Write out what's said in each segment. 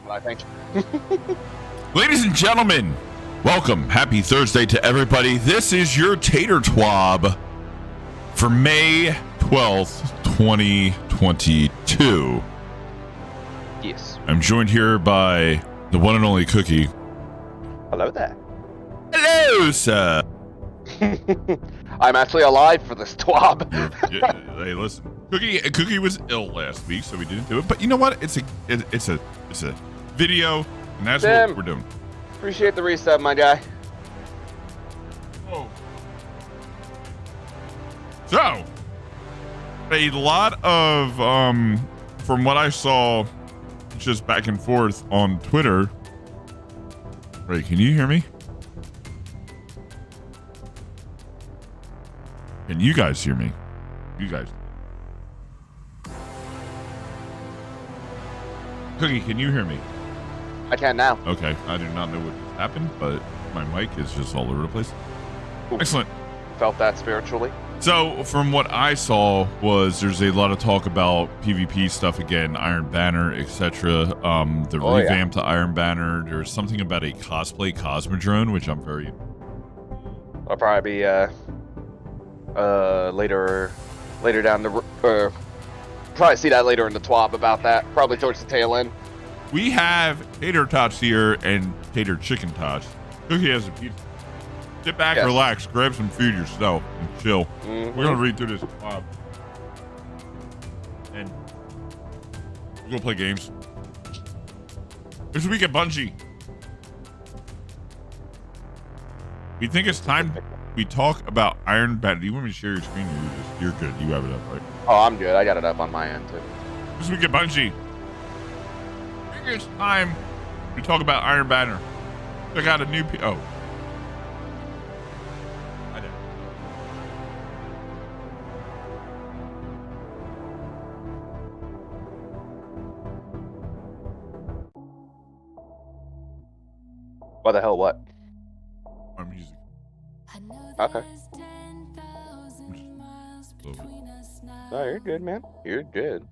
I think. Ladies and gentlemen, welcome. Happy Thursday to everybody. This is your Tater TWAB for May 12th, 2022. Yes. I'm joined here by the one and only Cookie. Hello there. Hello, sir. I'm actually alive for this TWAB. Hey, listen. Cookie was ill last week, so we didn't do it. But you know what? It's a video, and that's what we're doing. Appreciate the reset, my guy. Oh. So, a lot of from what I saw, just back and forth on Twitter. Wait, can you hear me? Can you guys hear me? You guys. Cookie, can you hear me? I can now. Okay, I do not know what just happened, but my mic is just all over the place. Ooh. Excellent. Felt that spiritually. So, from what I saw was there's a lot of talk about PvP stuff again, Iron Banner, etc. The revamp to Iron Banner. There's something about a cosplay Cosmodrome, which I'm very... I'll probably be later down the probably see that later in the TWAB about that. Probably towards the tail end. We have Tater Tots here and Tater Chicken Tots. Cookie has a pizza. Sit back, relax, grab some food yourself, and chill. Mm-hmm. We're gonna read through this TWAB, and we're gonna play games. This week at Bungie, we think it's time we talk about Iron Banner. Do you want me to share your screen? You're good. You have it up, right? Oh, I'm good. I got it up on my end too. This week at Bungie, I think it's time we talk about Iron Banner. Check out a new I did. What the hell? What? My music. Okay. No, you're good, man. You're good.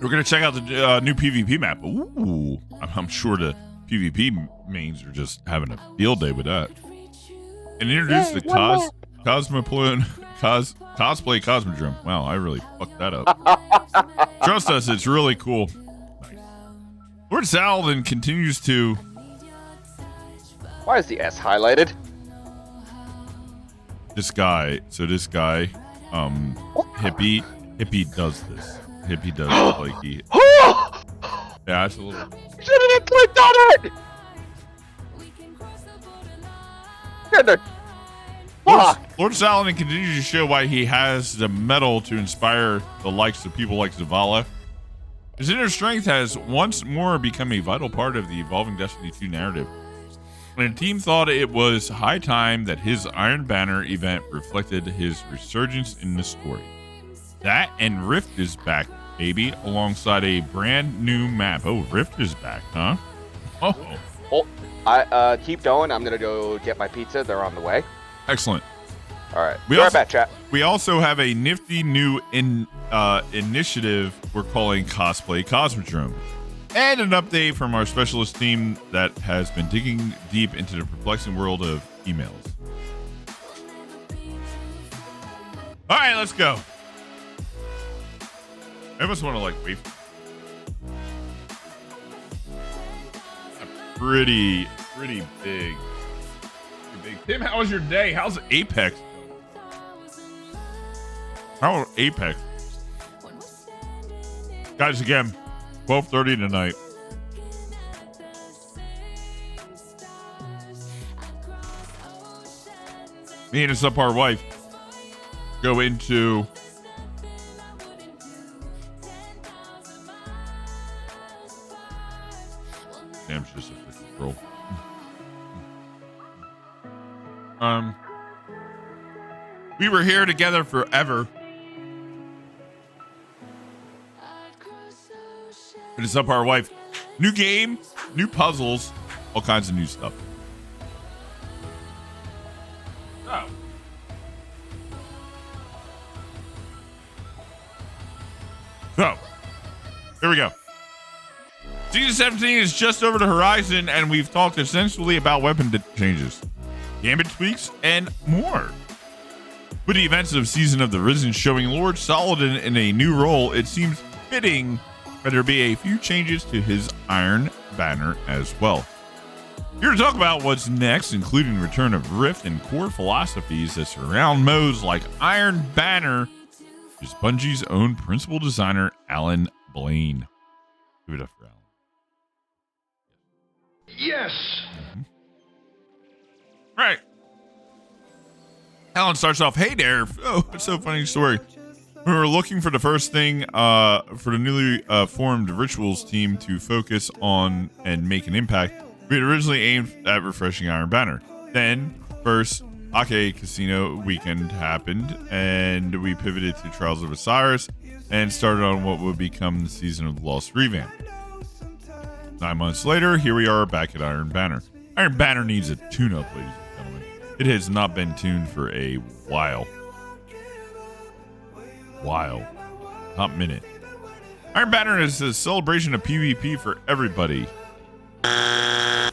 We're gonna check out the new PvP map. Ooh, I'm sure the PvP mains are just having a field day with that. And introduce the cosplay Cosmodrome. Wow, I really fucked that up. Trust us, it's really cool. Nice. Lord Saladin continues to... Why is the S highlighted? This guy, Hippie does this. Hippie does like he... Yeah, it's a little... Shouldn't have clicked on it! Goodness. Fuck! Lord Saladin continues to show why he has the metal to inspire the likes of people like Zavala. His inner strength has once more become a vital part of the evolving Destiny 2 narrative. And the team thought it was high time that his Iron Banner event reflected his resurgence in the story. That and Rift is back, baby, alongside a brand new map. Oh, Rift is back, huh? Oh. I keep going. I'm gonna go get my pizza. They're on the way. Excellent. All right. Be right back, chat. We also have a nifty new initiative we're calling Cosplay Cosmodrome. And an update from our specialist team that has been digging deep into the perplexing world of emails. All right, let's go. I almost want to wait. Pretty big. Tim, how was your day? How's Apex? How Apex? Guys, again, 12:30 tonight. Me and his subpar wife go into damn, it's just a freaking roll. We were here together forever. And his subpar wife. New game, new puzzles, all kinds of new stuff. Oh. So, here we go. Season 17 is just over the horizon, and we've talked extensively about weapon changes, gambit tweaks, and more. With the events of Season of the Risen showing Lord Saladin in a new role, it seems fitting that there be a few changes to his Iron Banner as well. Here to talk about what's next, including return of Rift and core philosophies that surround modes like Iron Banner, is Bungie's own principal designer, Alan Blaine. Give it up for Alan. Yes! Right. Alan starts off, hey there. Oh, it's so funny story. We were looking for the first thing for the newly formed Rituals team to focus on and make an impact. We had originally aimed at refreshing Iron Banner. Then, first Ake Casino weekend happened, and we pivoted to Trials of Osiris and started on what would become the Season of the Lost revamp. 9 months later, here we are back at Iron Banner. Iron Banner needs a tune-up, ladies and gentlemen. It has not been tuned for a while. Not minute. Iron Banner is a celebration of PvP for everybody. How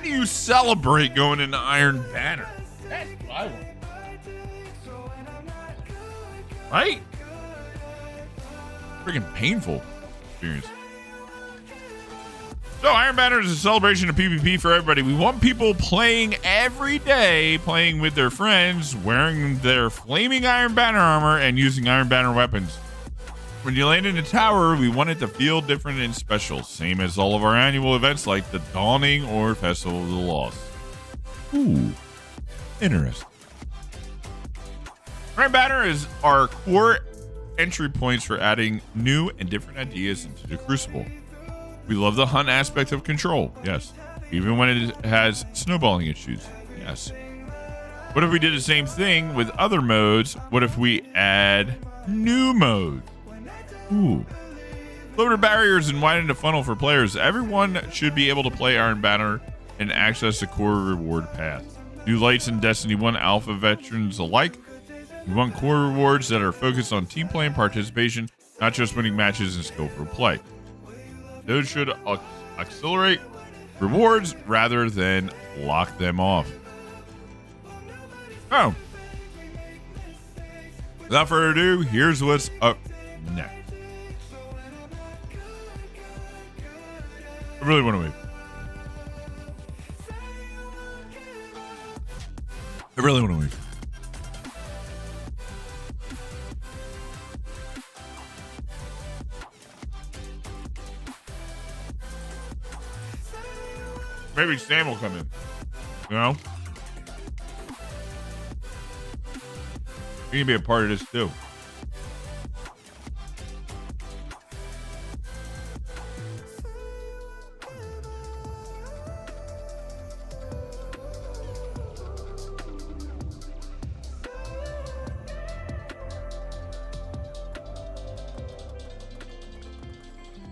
do you celebrate going into Iron Banner? That's what I want. Right? Freaking painful experience. So Iron Banner is a celebration of PvP for everybody. We want people playing every day, playing with their friends, wearing their flaming Iron Banner armor and using Iron Banner weapons. When you land in a tower, we want it to feel different and special, same as all of our annual events like the Dawning or Festival of the Lost. Ooh, interesting. Iron Banner is our core entry points for adding new and different ideas into the Crucible. We love the hunt aspect of Control, yes. Even when it has snowballing issues, yes. What if we did the same thing with other modes? What if we add new modes? Ooh. Lower the barriers and widen the funnel for players. Everyone should be able to play Iron Banner and access the core reward path. New lights and Destiny 1 alpha veterans alike. We want core rewards that are focused on team play and participation, not just winning matches and skillful play. Those should accelerate rewards rather than lock them off. Oh. Without further ado, here's what's up next. I really want to wait. I really want to wait. Maybe Sam will come in. You know? He can be a part of this too.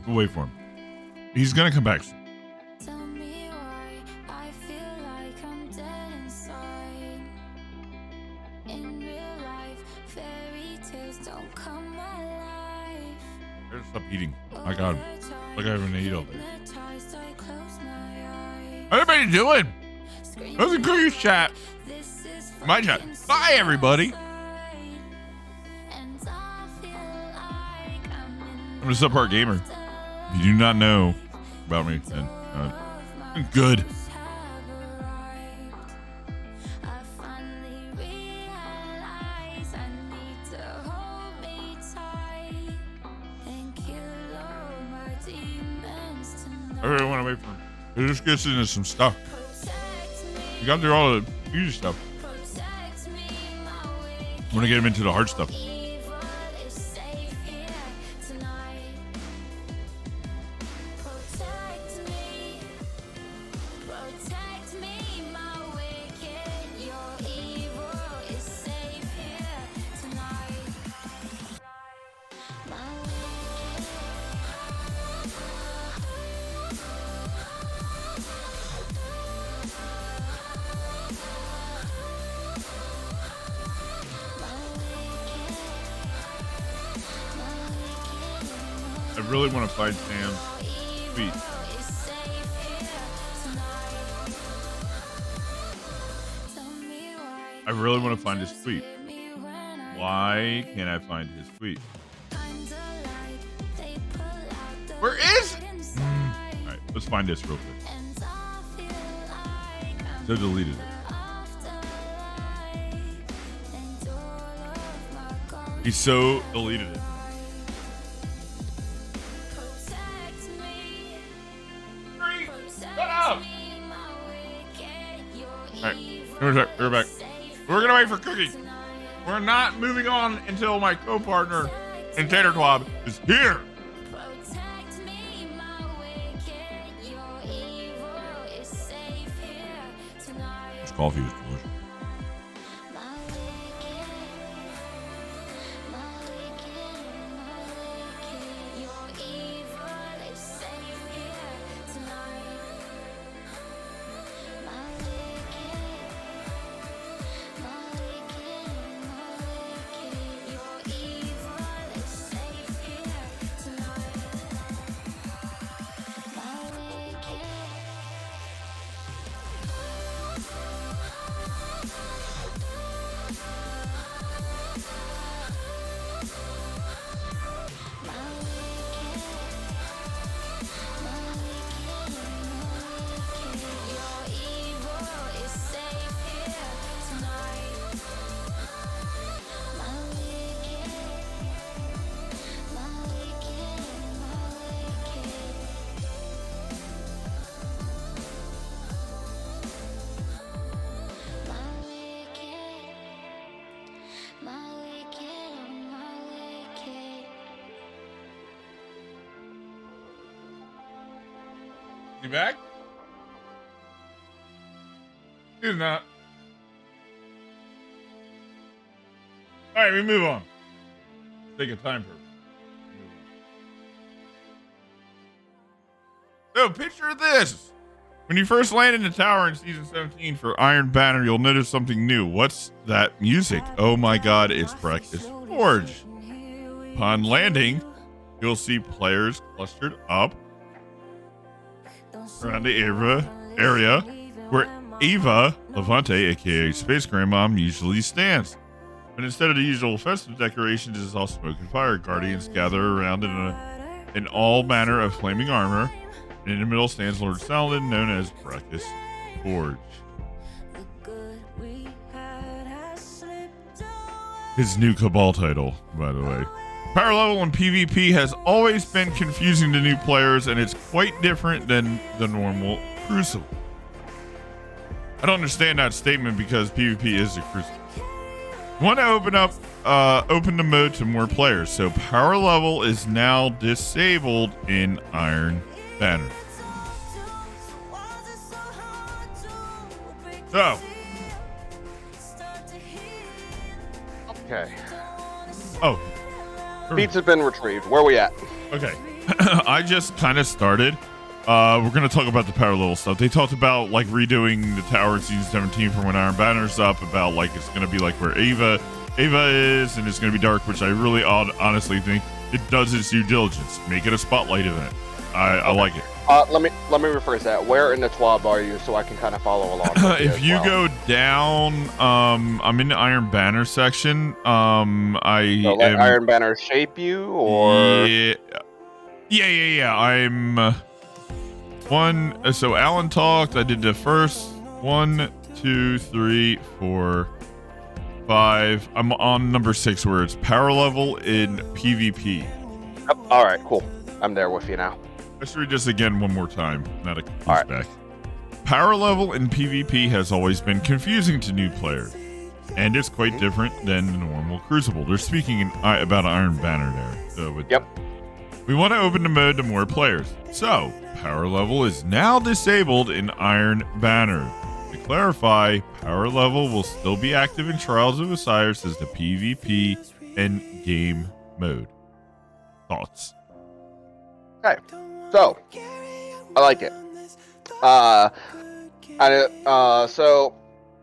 We'll wait for him. He's gonna come back soon. Stop eating. My God. Look, I haven't eaten all day. How everybody doing? How's the cruise chat? My chat. Bye, everybody. I'm a subpart gamer. If you do not know about me, then good. I really want to wait for him. It just gets into some stuff. We got through all the easy stuff. I want to get him into the hard stuff. I really want to fight Sam. tweet. I really want to find his tweet. Why can't I find his tweet? Where is it? All right, let's find this real quick. So deleted it. He so deleted it. Shut up! Alright, we're back. We're gonna wait for Cookie. We're not moving on until my co-partner in Tater TWAB is here. This coffee is delicious. You back? He's not. All right, we move on. Take a time for. So, picture this. When you first land in the tower in season 17 for Iron Banner, you'll notice something new. What's that music? Oh my god, it's Breakfast Forge. Upon landing, you'll see players clustered up around the area where Eva Levante, aka Space Grandmom, usually stands. But instead of the usual festive decorations, it's all smoke and fire. Guardians gather around in all manner of flaming armor. And in the middle stands Lord Saladin, known as Breakfast Forge. His new Cabal title, by the way. Power level in PvP has always been confusing to new players, and it's quite different than the normal Crucible. I don't understand that statement because PvP is a Crucible. You want to open the mode to more players, so power level is now disabled in Iron Banner. So. Okay. Oh. Pizza's been retrieved. Where are we at? Okay. I just kind of started. We're going to talk about the power level stuff. They talked about like redoing the tower in season 17 from when Iron Banner's up, about like it's going to be like where Ava is, and it's going to be dark, which I really honestly think it does its due diligence. Make it a spotlight event. I like it. Let me rephrase that. Where in the TWAB are you so I can kind of follow along? If you go down, I'm in the Iron Banner section. Let Iron Banner shape you, or yeah. I'm one. So Alan talked. I did the first 1, 2, 3, 4, 5. I'm on number 6 where it's power level in PvP. Oh, all right, cool. I'm there with you now. Let's read this again one more time. Not a all right. back. Power level in PvP has always been confusing to new players, and it's quite different than the normal Crucible. They're speaking about Iron Banner there. So yep. We want to open the mode to more players. So, power level is now disabled in Iron Banner. To clarify, power level will still be active in Trials of Osiris as the PvP and game mode. Thoughts? Okay. So, I like it. So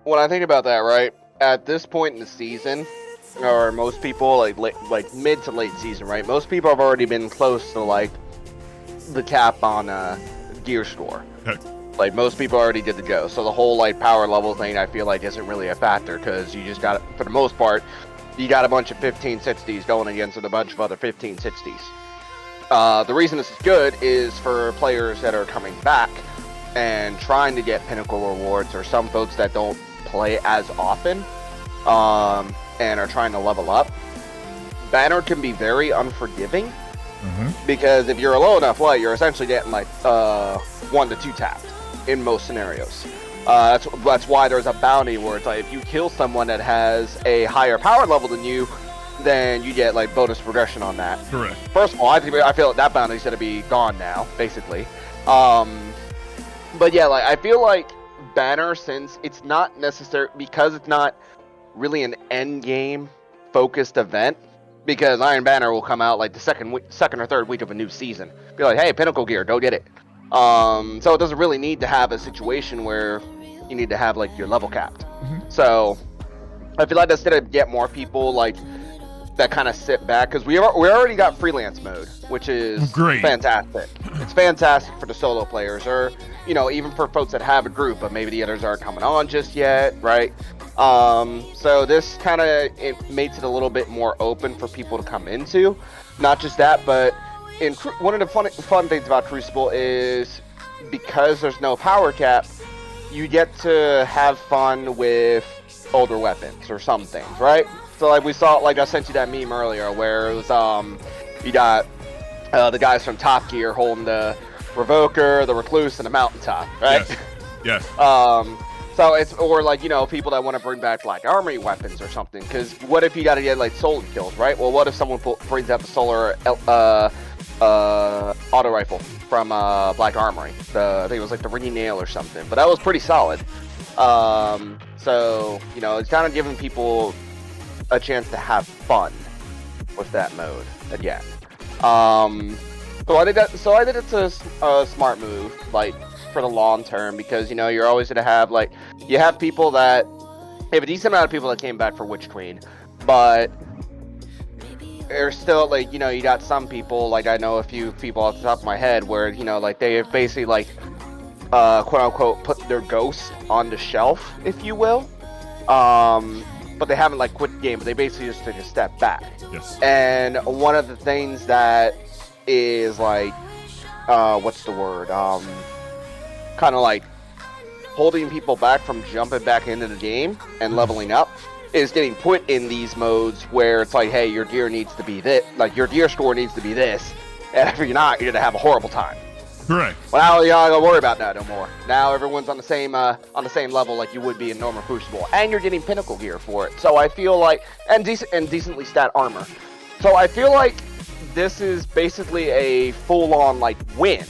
when I think about that, right, at this point in the season, or most people like mid to late season, right, most people have already been close to like the cap on gear score. Okay. Like most people already did the go, so the whole like power level thing I feel like isn't really a factor because you just got, for the most part, you got a bunch of 1560s going against a bunch of other 1560s. The reason this is good is for players that are coming back and trying to get pinnacle rewards, or some folks that don't play as often and are trying to level up. Banner can be very unforgiving because if you're a low enough light, you're essentially getting like 1 to 2 tapped in most scenarios. That's why there's a bounty where it's like if you kill someone that has a higher power level than you, then you get like bonus progression on that. Correct. First of all, I feel like that bounty's gonna be gone now, basically. But yeah, like I feel like Banner, since it's not necessary, because it's not really an end game focused event, because Iron Banner will come out like the second or third week of a new season. Be like, hey, pinnacle gear, go get it. So it doesn't really need to have a situation where you need to have like your level capped. So I feel like that's gonna get more people like that kind of sit back, because we already got freelance mode, which is great, fantastic. It's fantastic for the solo players, or even for folks that have a group, but maybe the others aren't coming on just yet, right? So this kind of it makes it a little bit more open for people to come into. Not just that, but one of the fun things about Crucible is because there's no power cap, you get to have fun with older weapons or some things, right? So like we saw, like I sent you that meme earlier where it was you got the guys from Top Gear holding the Revoker, the Recluse, and the Mountaintop, right? Yes. So it's, or like, people that want to bring back Black Armory weapons or something, because what if you got to get like solar kills, right? Well, what if someone brings out the solar auto rifle from Black Armory? I think it was like the Ringing Nail or something, but that was pretty solid. So, it's kind of giving people a chance to have fun with that mode again. So I think it's a smart move, like for the long term, because you're always gonna have like, you have people that, you have a decent amount of people that came back for Witch Queen, but there's still like, you got some people, like I know a few people off the top of my head where, like they have basically like, quote unquote, put their ghost on the shelf, if you will. But they haven't like quit the game, but they basically just took a step back. Yes. And one of the things that is like, what's the word? Kind of like holding people back from jumping back into the game and leveling up is getting put in these modes where it's like, hey, your gear needs to be this, like your gear score needs to be this, and if you're not, you're gonna have a horrible time. Correct. Well, now you don't worry about that no more. Now everyone's on the same level like you would be in normal Crucible, and you're getting pinnacle gear for it. So I feel like, and decently stat armor. So I feel like this is basically a full-on like win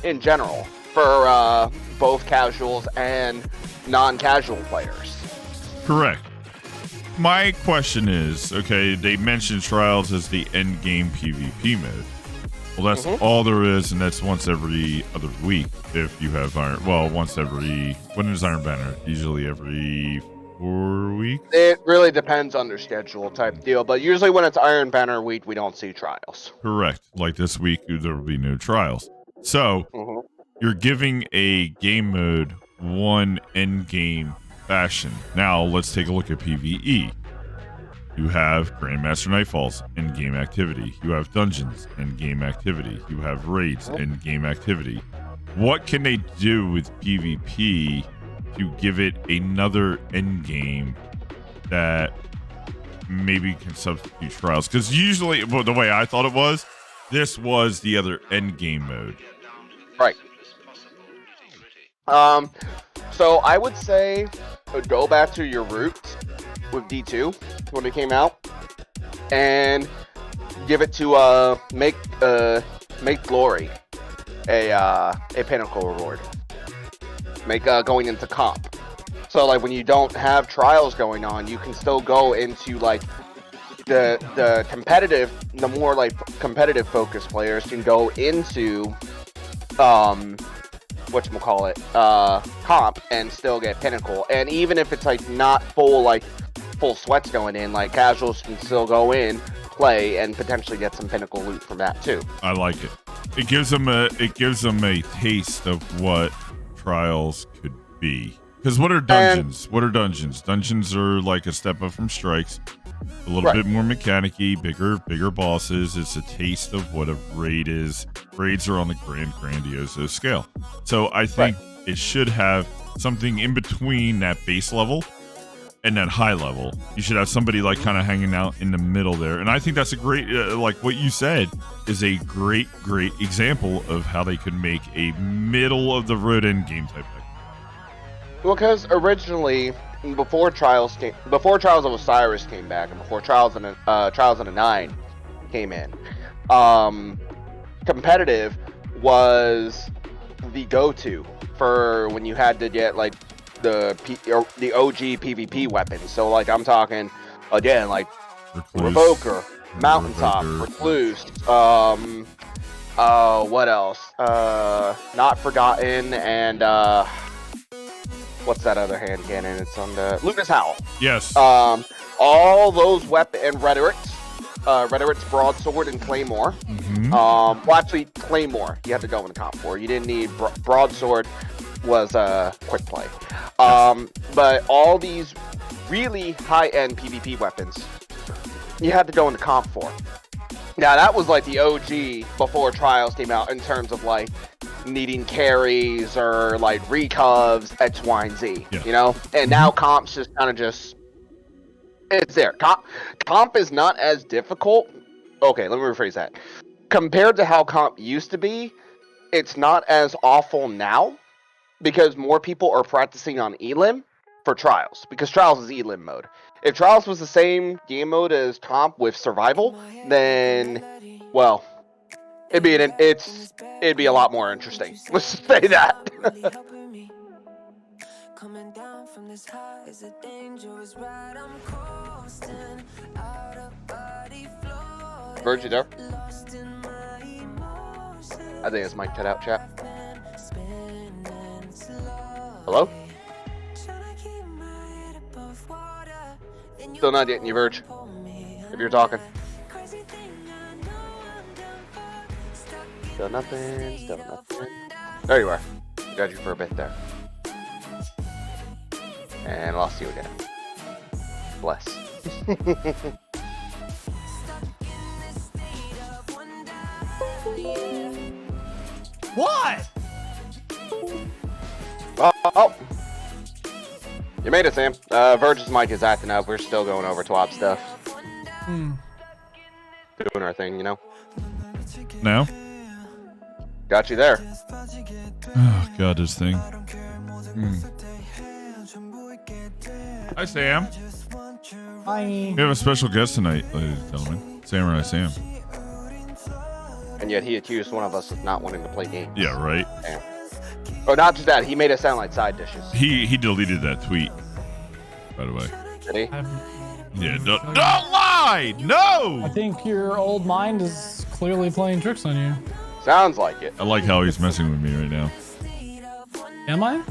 in general for both casuals and non-casual players. Correct. My question is, okay, they mentioned Trials as the end game PvP mode. Well, that's all there is, and that's once every other week if you have Iron. Well, once every. When is Iron Banner? Usually every 4 weeks? It really depends on their schedule type deal, but usually when it's Iron Banner week, we don't see trials. Correct. Like this week, there will be no trials. So, you're giving a game mode one end game fashion. Now, let's take a look at PvE. You have Grandmaster Nightfalls, in-game activity. You have Dungeons, in-game activity. You have Raids, in-game activity. What can they do with PvP to give it another endgame that maybe can substitute Trials? Because usually, well, the way I thought it was, this was the other endgame mode. Right. So I would say go back to your roots with D2 when it came out, and give it to make Glory a pinnacle reward. Make going into comp. So like when you don't have trials going on, you can still go into like the competitive, the more like competitive focused players can go into whatchamacallit, comp and still get pinnacle. And even if it's like not full sweats going in, like casuals can still go in, play, and potentially get some pinnacle loot from that too. I like it. It gives them a taste of what trials could be. Because what are dungeons? Dungeons are like a step up from strikes. A little bit more mechanic-y, bigger bosses. It's a taste of what a raid is. Raids are on the grandioso scale. So I think it should have something in between that base level and that high level. You should have somebody like kind of hanging out in the middle there. And I think that's a great, like what you said, is a great example of how they could make a middle of the road end game type thing. Well, because originally, before Trials of Osiris came back, and before Trials in the 9 came in, competitive was the go-to for when you had to get like the OG PvP weapons. So like I'm talking again like Revoker, Mountaintop, Recluse, what else? Not Forgotten, and what's that other hand cannon? It's on the Lucas Howl. Yes. All those weapon and Rhetoric's Broadsword and Claymore. Mm-hmm. Well, actually, Claymore you have to go in the comp for. You didn't need Broadsword. Was a quick play. But all these really high-end PvP weapons, you had to go into comp for. Now that was like the OG before Trials came out in terms of like needing carries or like recovs, X, Y, and Z. Yeah. You know, and now comp's just kind of it's there. Comp is not as difficult. Okay, let me rephrase that. Compared to how comp used to be, it's not as awful now. Because more people are practicing on Elim for Trials. Because Trials is Elim mode. If Trials was the same game mode as Comp with Survival, then, well, it'd be a lot more interesting. Let's say that. Virgie there? I think his mic cut out, chat. Hello? Still not getting you, Verge. If you're talking. Still nothing. There you are. Got you for a bit there. And lost you again. Bless. What? Oh! You made it, Sam. Verge's mic is acting up. We're still going over TWAB stuff. Doing our thing, you know? Now? Got you there. Oh, God, this thing. Hi, Sam. Hi. We have a special guest tonight, ladies and gentlemen. Samurai Sam. And yet he accused one of us of not wanting to play games. Yeah, right. Damn. Oh, not just that. He made it sound like side dishes. He deleted that tweet, by the way. Did he? Yeah, don't lie! No! I think your old mind is clearly playing tricks on you. Sounds like it. I like how he's messing with me right now. Am I?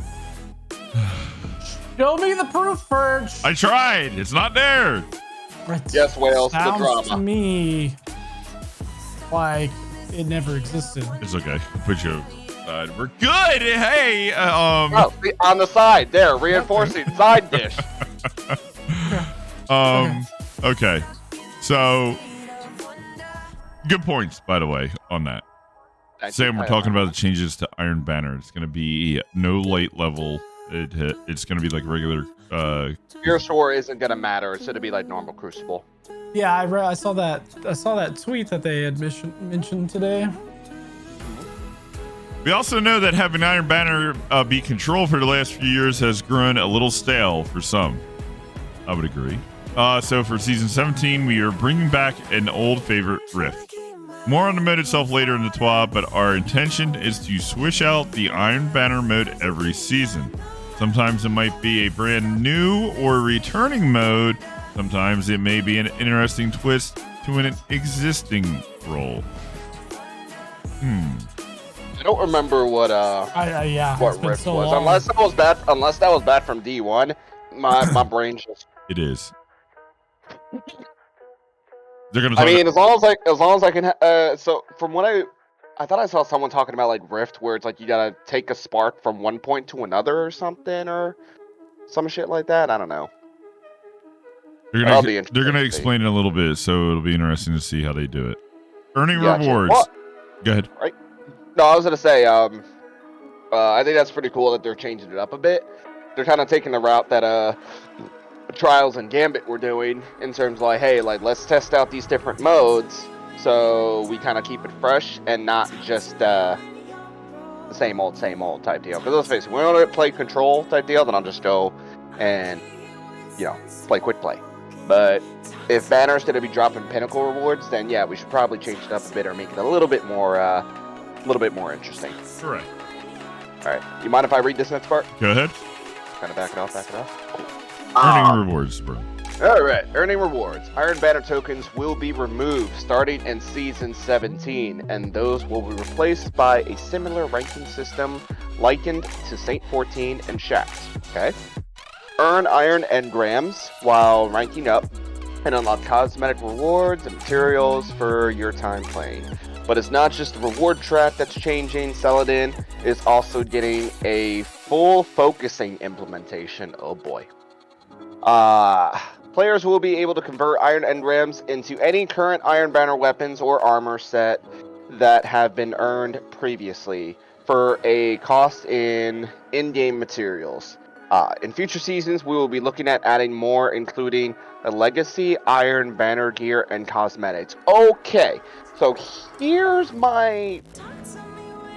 Show me the proof, Verge. I tried. It's not there. Yes, Wales. The Sounds drama. to me like it never existed. It's okay. I'll put you aside. We're good. Hey. Oh, see, on the side there, reinforcing side dish. Okay. So, good points, by the way, on that. Sam, we're talking about the changes to Iron Banner. It's going to be no light level. It's going to be like regular. Fierce War isn't going to matter. It's going to be like normal Crucible. Yeah, I saw that. I saw that tweet that they had mentioned today. We also know that having Iron Banner be controlled for the last few years has grown a little stale for some. I would agree. So for season 17, we are bringing back an old favorite Rift. More on the mode itself later in the TWAB, but our intention is to switch out the Iron Banner mode every season. Sometimes it might be a brand new or returning mode. Sometimes it may be an interesting twist to an existing role. I don't remember what what Rift so was. long. Unless that was bad from D1. My brain just. It is. They're gonna. I mean, as long as I can. So from what I thought I saw someone talking about like Rift, where it's like you gotta take a spark from one point to another or something, or some shit like that. I don't know. That'll be interesting They're gonna to see. explain it a little bit, so it'll be interesting to see how they do it. Earning Gotcha. rewards. Well, Go ahead. right. No, I was gonna say, I think that's pretty cool that they're changing it up a bit. They're kind of taking the route that Trials and Gambit were doing in terms of like, hey, like let's test out these different modes so we kind of keep it fresh and not just the same old type deal. Because let's face it, when I want to play Control type deal, then I'll just go and play quick play. But if Banner's gonna be dropping Pinnacle rewards, then yeah, we should probably change it up a bit or make it a little bit more interesting. Correct. All right, you mind if I read this next part? Go ahead. Kind of back it off. Cool. Earning rewards, bro. All right, earning rewards. Iron Banner tokens will be removed starting in Season 17, and those will be replaced by a similar ranking system likened to Saint 14 and Shax. Okay. Earn iron engrams while ranking up, and unlock cosmetic rewards and materials for your time playing. But it's not just the reward track that's changing. Saladin is also getting a full focusing implementation. Oh boy. Players will be able to convert iron engrams into any current Iron Banner weapons or armor set that have been earned previously for a cost in in-game materials. In future seasons, we will be looking at adding more, including a legacy, Iron Banner gear, and cosmetics. Okay, so here's my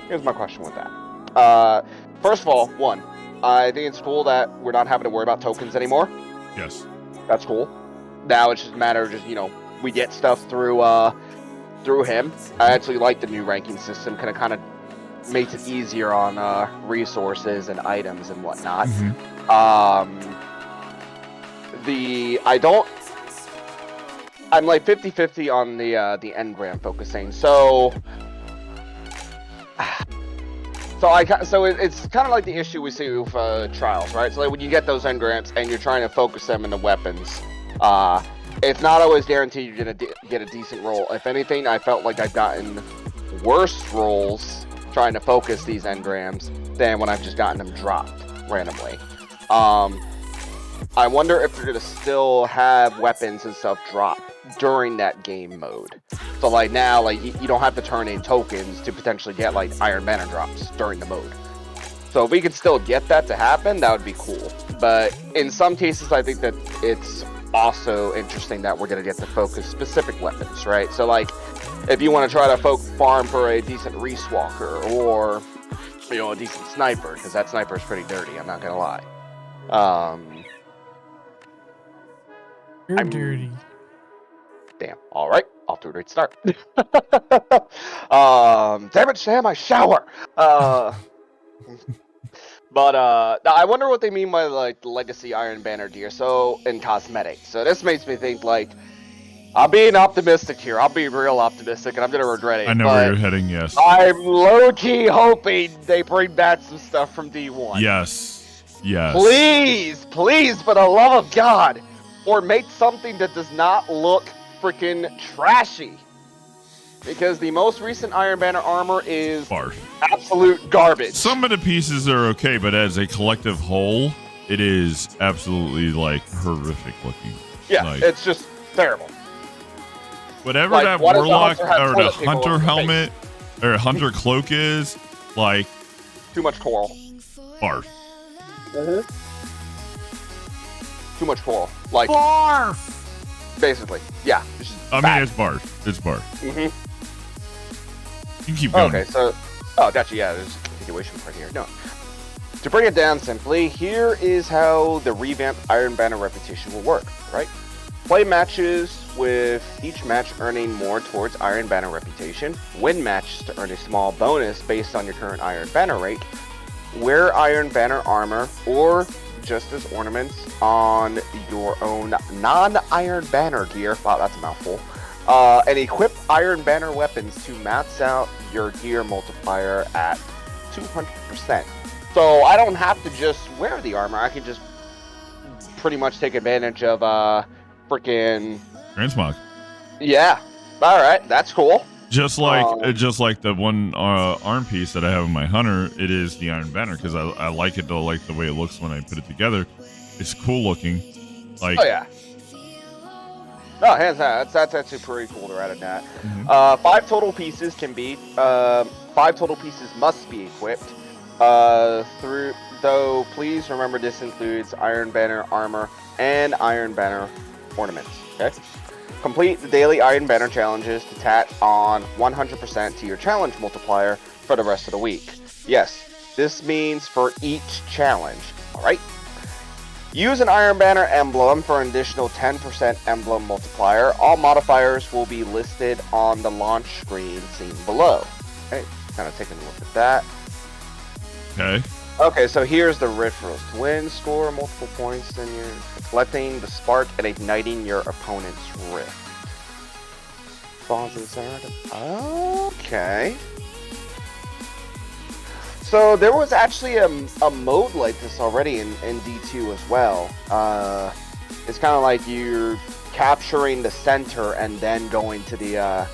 question with that. First of all, one, I think it's cool that we're not having to worry about tokens anymore. Yes. That's cool. Now it's just a matter of just, we get stuff through him. I actually like the new ranking system, kind of makes it easier on resources and items and whatnot. Mm-hmm. I'm like 50-50 on the engram focusing. So it's kind of like the issue we see with trials, right? So like when you get those engrams and you're trying to focus them into weapons, it's not always guaranteed you're gonna get a decent roll. If anything, I felt like I've gotten worse rolls trying to focus these engrams than when I've just gotten them dropped randomly. I wonder if they're gonna still have weapons and stuff drop during that game mode. So like now, like you don't have to turn in tokens to potentially get like Iron Banner drops during the mode. So if we could still get that to happen, that would be cool. But in some cases, I think that it's also interesting that we're gonna get to focus specific weapons, right? So like if you want to try to farm for a decent Reese Walker or a decent sniper, because that sniper is pretty dirty, I'm not gonna lie. You're dirty. Damn. All right. Off to a great start. Damn it, Sam, I shower. But I wonder what they mean by like legacy Iron Banner gear. So in cosmetics. So this makes me think like I'm being optimistic here. I'll be real optimistic, and I'm gonna regret it. I know where you're heading. Yes. I'm low key hoping they bring back some stuff from D1. Yes. Yes. Please, for the love of God, or make something that does not look freaking trashy. Because the most recent Iron Banner armor is absolute garbage. Some of the pieces are okay, but as a collective whole, it is absolutely like horrific looking. Yeah, like, it's just terrible. Whatever like, that Warlock or the Hunter helmet or Hunter cloak is, like too much coral. Barf. Mm-hmm. Too much coral. Like barf. Basically, yeah. I mean, it's barf. It's barf. Mm-hmm. You can keep going. Okay, so gotcha. Yeah, there's a continuation part here. No. To bring it down simply, here is how the revamped Iron Banner reputation will work, right? Play matches with each match earning more towards Iron Banner reputation. Win matches to earn a small bonus based on your current Iron Banner rate. Wear Iron Banner armor or just as ornaments on your own non-Iron Banner gear. Wow, that's a mouthful. And equip Iron Banner weapons to max out your gear multiplier at 200%. So I don't have to just wear the armor. I can just pretty much take advantage of freaking Transmog. Yeah. All right, that's cool. Just like the one arm piece that I have in my hunter, it is the Iron Banner because I like it. I like the way it looks when I put it together. It's cool looking. Like, Oh yeah. No, hands down, that's actually pretty cool to add that. Mhm. 5 total pieces can be. 5 total pieces must be equipped. Though, please remember this includes Iron Banner armor and Iron Banner ornaments. Okay. Complete the daily Iron Banner challenges to tat on 100% to your challenge multiplier for the rest of the week. Yes, this means for each challenge. All right. Use an Iron Banner emblem for an additional 10% emblem multiplier. All modifiers will be listed on the launch screen seen below. Okay, kind of taking a look at that. Okay. Okay, so here's the rift rules. To win, score multiple points, then you're collecting the spark and igniting your opponent's rift. Falls in the center. Okay. So there was actually a mode like this already in D2 as well. It's kind of like you're capturing the center and then going to the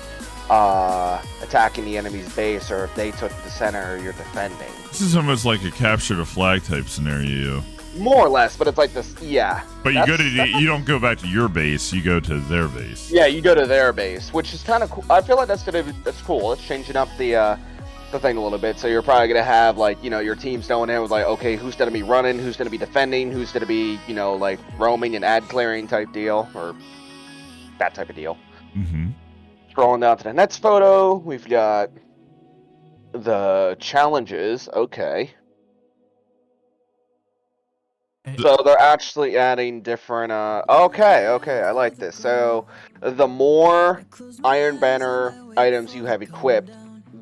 attacking the enemy's base, or if they took the center, you're defending. This is almost like a capture the flag type scenario. More or less, but it's like this, yeah. But you don't go back to your base, you go to their base. Yeah, you go to their base, which is kind of cool. I feel like that's cool. It's changing up the thing a little bit. So you're probably gonna have like, your teams going in with like, okay, who's gonna be running, who's gonna be defending, who's gonna be, like roaming and ad clearing type deal, or that type of deal. Mm-hmm. Scrolling down to the next photo, we've got the challenges. Okay. So they're actually adding different, okay, I like this. So the more Iron Banner items you have equipped,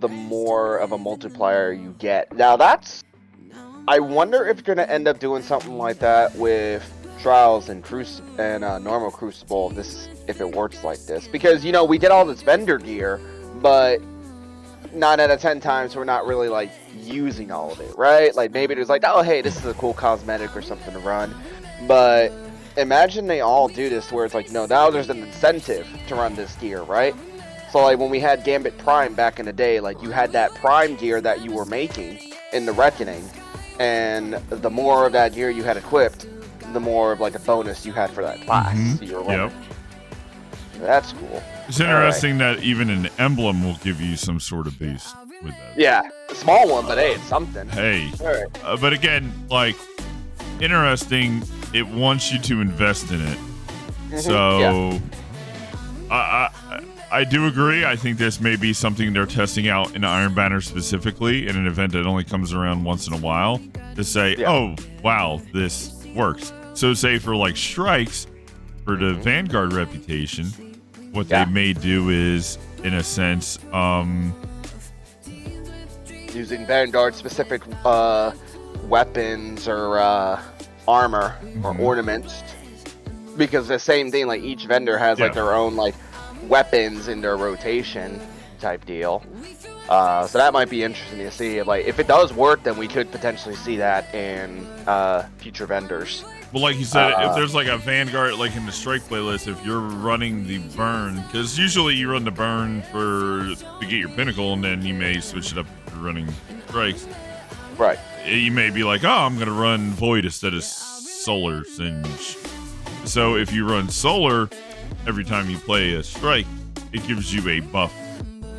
the more of a multiplier you get. Now I wonder if you're going to end up doing something like that with Trials and normal Crucible, if it works like this. Because, we get all this vendor gear, but 9 out of 10 times we're not really like using all of it, right? Like maybe there's like, oh hey, this is a cool cosmetic or something to run, but imagine they all do this where it's like, no, now there's an incentive to run this gear, right? So like when we had Gambit Prime back in the day, like you had that Prime gear that you were making in the Reckoning, and the more of that gear you had equipped, the more of like a bonus you had for that class. Mm-hmm. You were running. Yep. That's cool. It's interesting that even an emblem will give you some sort of boost with that. Yeah, a small one, but hey, it's something. Hey. All right. But again, like, interesting, it wants you to invest in it. Mm-hmm. So, yeah. I do agree. I think this may be something they're testing out in Iron Banner specifically, in an event that only comes around once in a while, to say, oh, wow, this works. So say for like strikes, for the Vanguard reputation, what they may do is, in a sense, using Vanguard specific weapons or armor or ornaments, because the same thing, like each vendor has like their own like weapons in their rotation type deal. So that might be interesting to see. Like if it does work, then we could potentially see that in future vendors. Well, like you said, if there's like a Vanguard, like in the Strike playlist, if you're running the burn, because usually you run the burn to get your pinnacle, and then you may switch it up to running strikes. Right. You may be like, oh, I'm going to run Void instead of Solar Singe. So if you run Solar every time you play a strike, it gives you a buff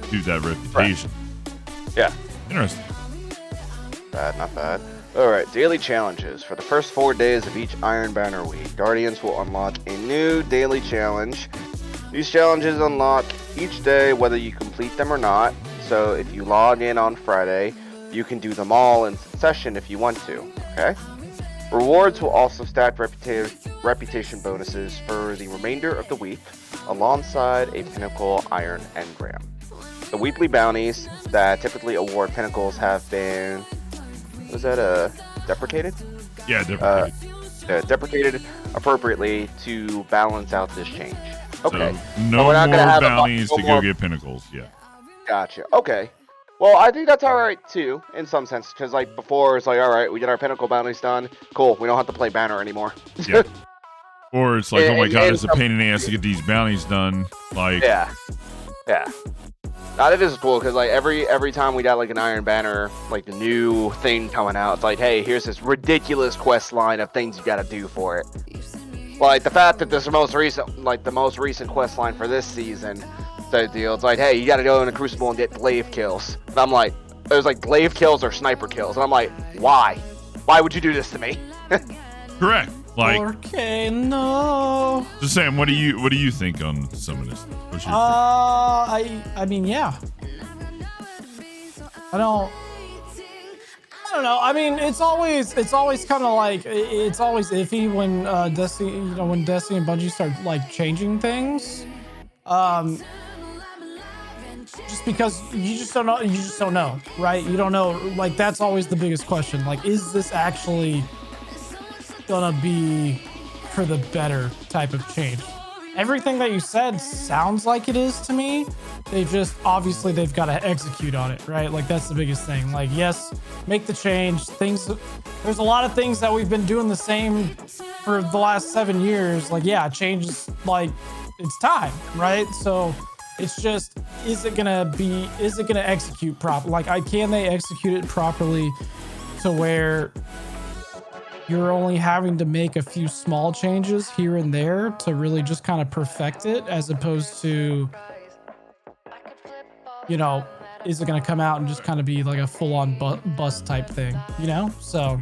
to that reputation. Right. Yeah. Interesting. Not bad. Alright, daily challenges. For the first 4 days of each Iron Banner week, Guardians will unlock a new daily challenge. These challenges unlock each day whether you complete them or not, so if you log in on Friday, you can do them all in succession if you want to, okay? Rewards will also stack reputation bonuses for the remainder of the week, alongside a Pinnacle Iron Engram. The weekly bounties that typically award Pinnacles have been... Was that deprecated? Yeah, deprecated. Deprecated appropriately to balance out this change. Okay. So no more bounties to go get Pinnacles. Yeah. Gotcha. Okay. Well, I think that's all right too, in some sense, because like before it's like, all right, we get our Pinnacle bounties done. Cool. We don't have to play Banner anymore. Yeah. Or it's like, oh my god, it's a pain in the ass to get these bounties done. Like. Yeah. Now that is cool because like every time we got like an Iron Banner, like the new thing coming out, it's like, hey, here's this ridiculous quest line of things you got to do for it. Like the fact that this most recent quest line for this season, type deal, it's like, hey, you got to go in the Crucible and get glaive kills. And I'm like, there's like glaive kills or sniper kills, and I'm like, why? Why would you do this to me? Correct. Like, okay, no. So Sam, what do you think on some of this? What's your I mean, yeah. I don't know. I mean, it's always kind of like it's always iffy when Destiny, when Destiny and Bungie start like changing things. Just because you just don't know, right? You don't know. Like that's always the biggest question. Like, is this actually gonna be for the better type of change? Everything that you said sounds like it is to me. They've got to execute on it, right? Like that's the biggest thing. Like, yes, make the change. There's a lot of things that we've been doing the same for the last 7 years. Like, yeah, change is like, it's time, right? So it's just, is it gonna execute properly? Like, can they execute it properly to where you're only having to make a few small changes here and there to really just kind of perfect it, as opposed to, is it going to come out and just kind of be like a full-on bust type thing, So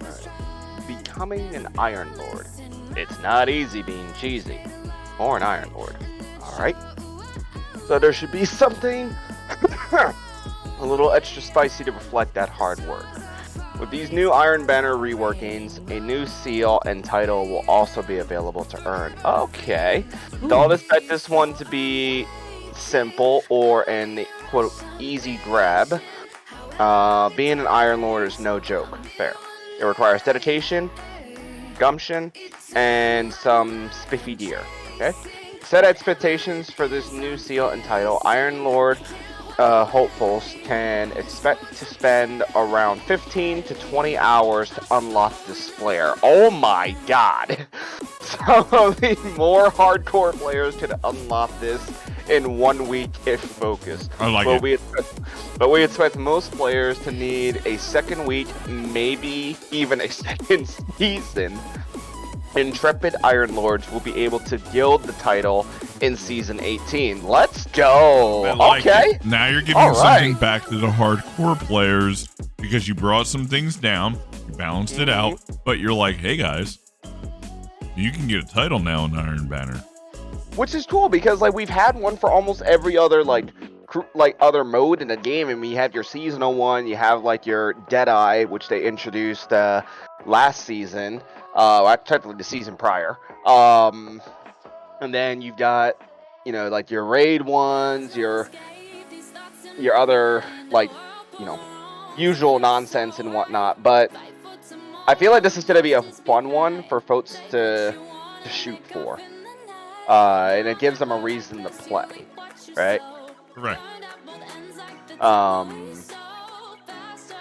Right. Becoming an Iron Lord. It's not easy being cheesy. Or an Iron Lord. Alright. So there should be something a little extra spicy to reflect that hard work. With these new Iron Banner reworkings, a new seal and title will also be available to earn. Okay. Don't expect this one to be simple or an quote easy grab. Being an Iron Lord is no joke. Fair. It requires dedication, gumption, and some spiffy gear. Okay. Set expectations for this new seal and title. Iron Lord hopefuls can expect to spend around 15 to 20 hours to unlock this flare. Oh my god! Some of the more hardcore players can unlock this in 1 week if focused. I like it. But we expect most players to need a second week, maybe even a second season. Intrepid Iron Lords will be able to gild the title in Season 18. Let's go! Okay! Now you're giving something back to the hardcore players because you brought some things down, you balanced it out, but you're like, hey guys, you can get a title now in Iron Banner. Which is cool because like we've had one for almost every other other mode in the game, and we have your seasonal one, you have like your Deadeye, which they introduced last season. Technically the season prior. And then you've got, like your raid ones, your other, usual nonsense and whatnot. But I feel like this is going to be a fun one for folks to shoot for. And it gives them a reason to play, right? Correct.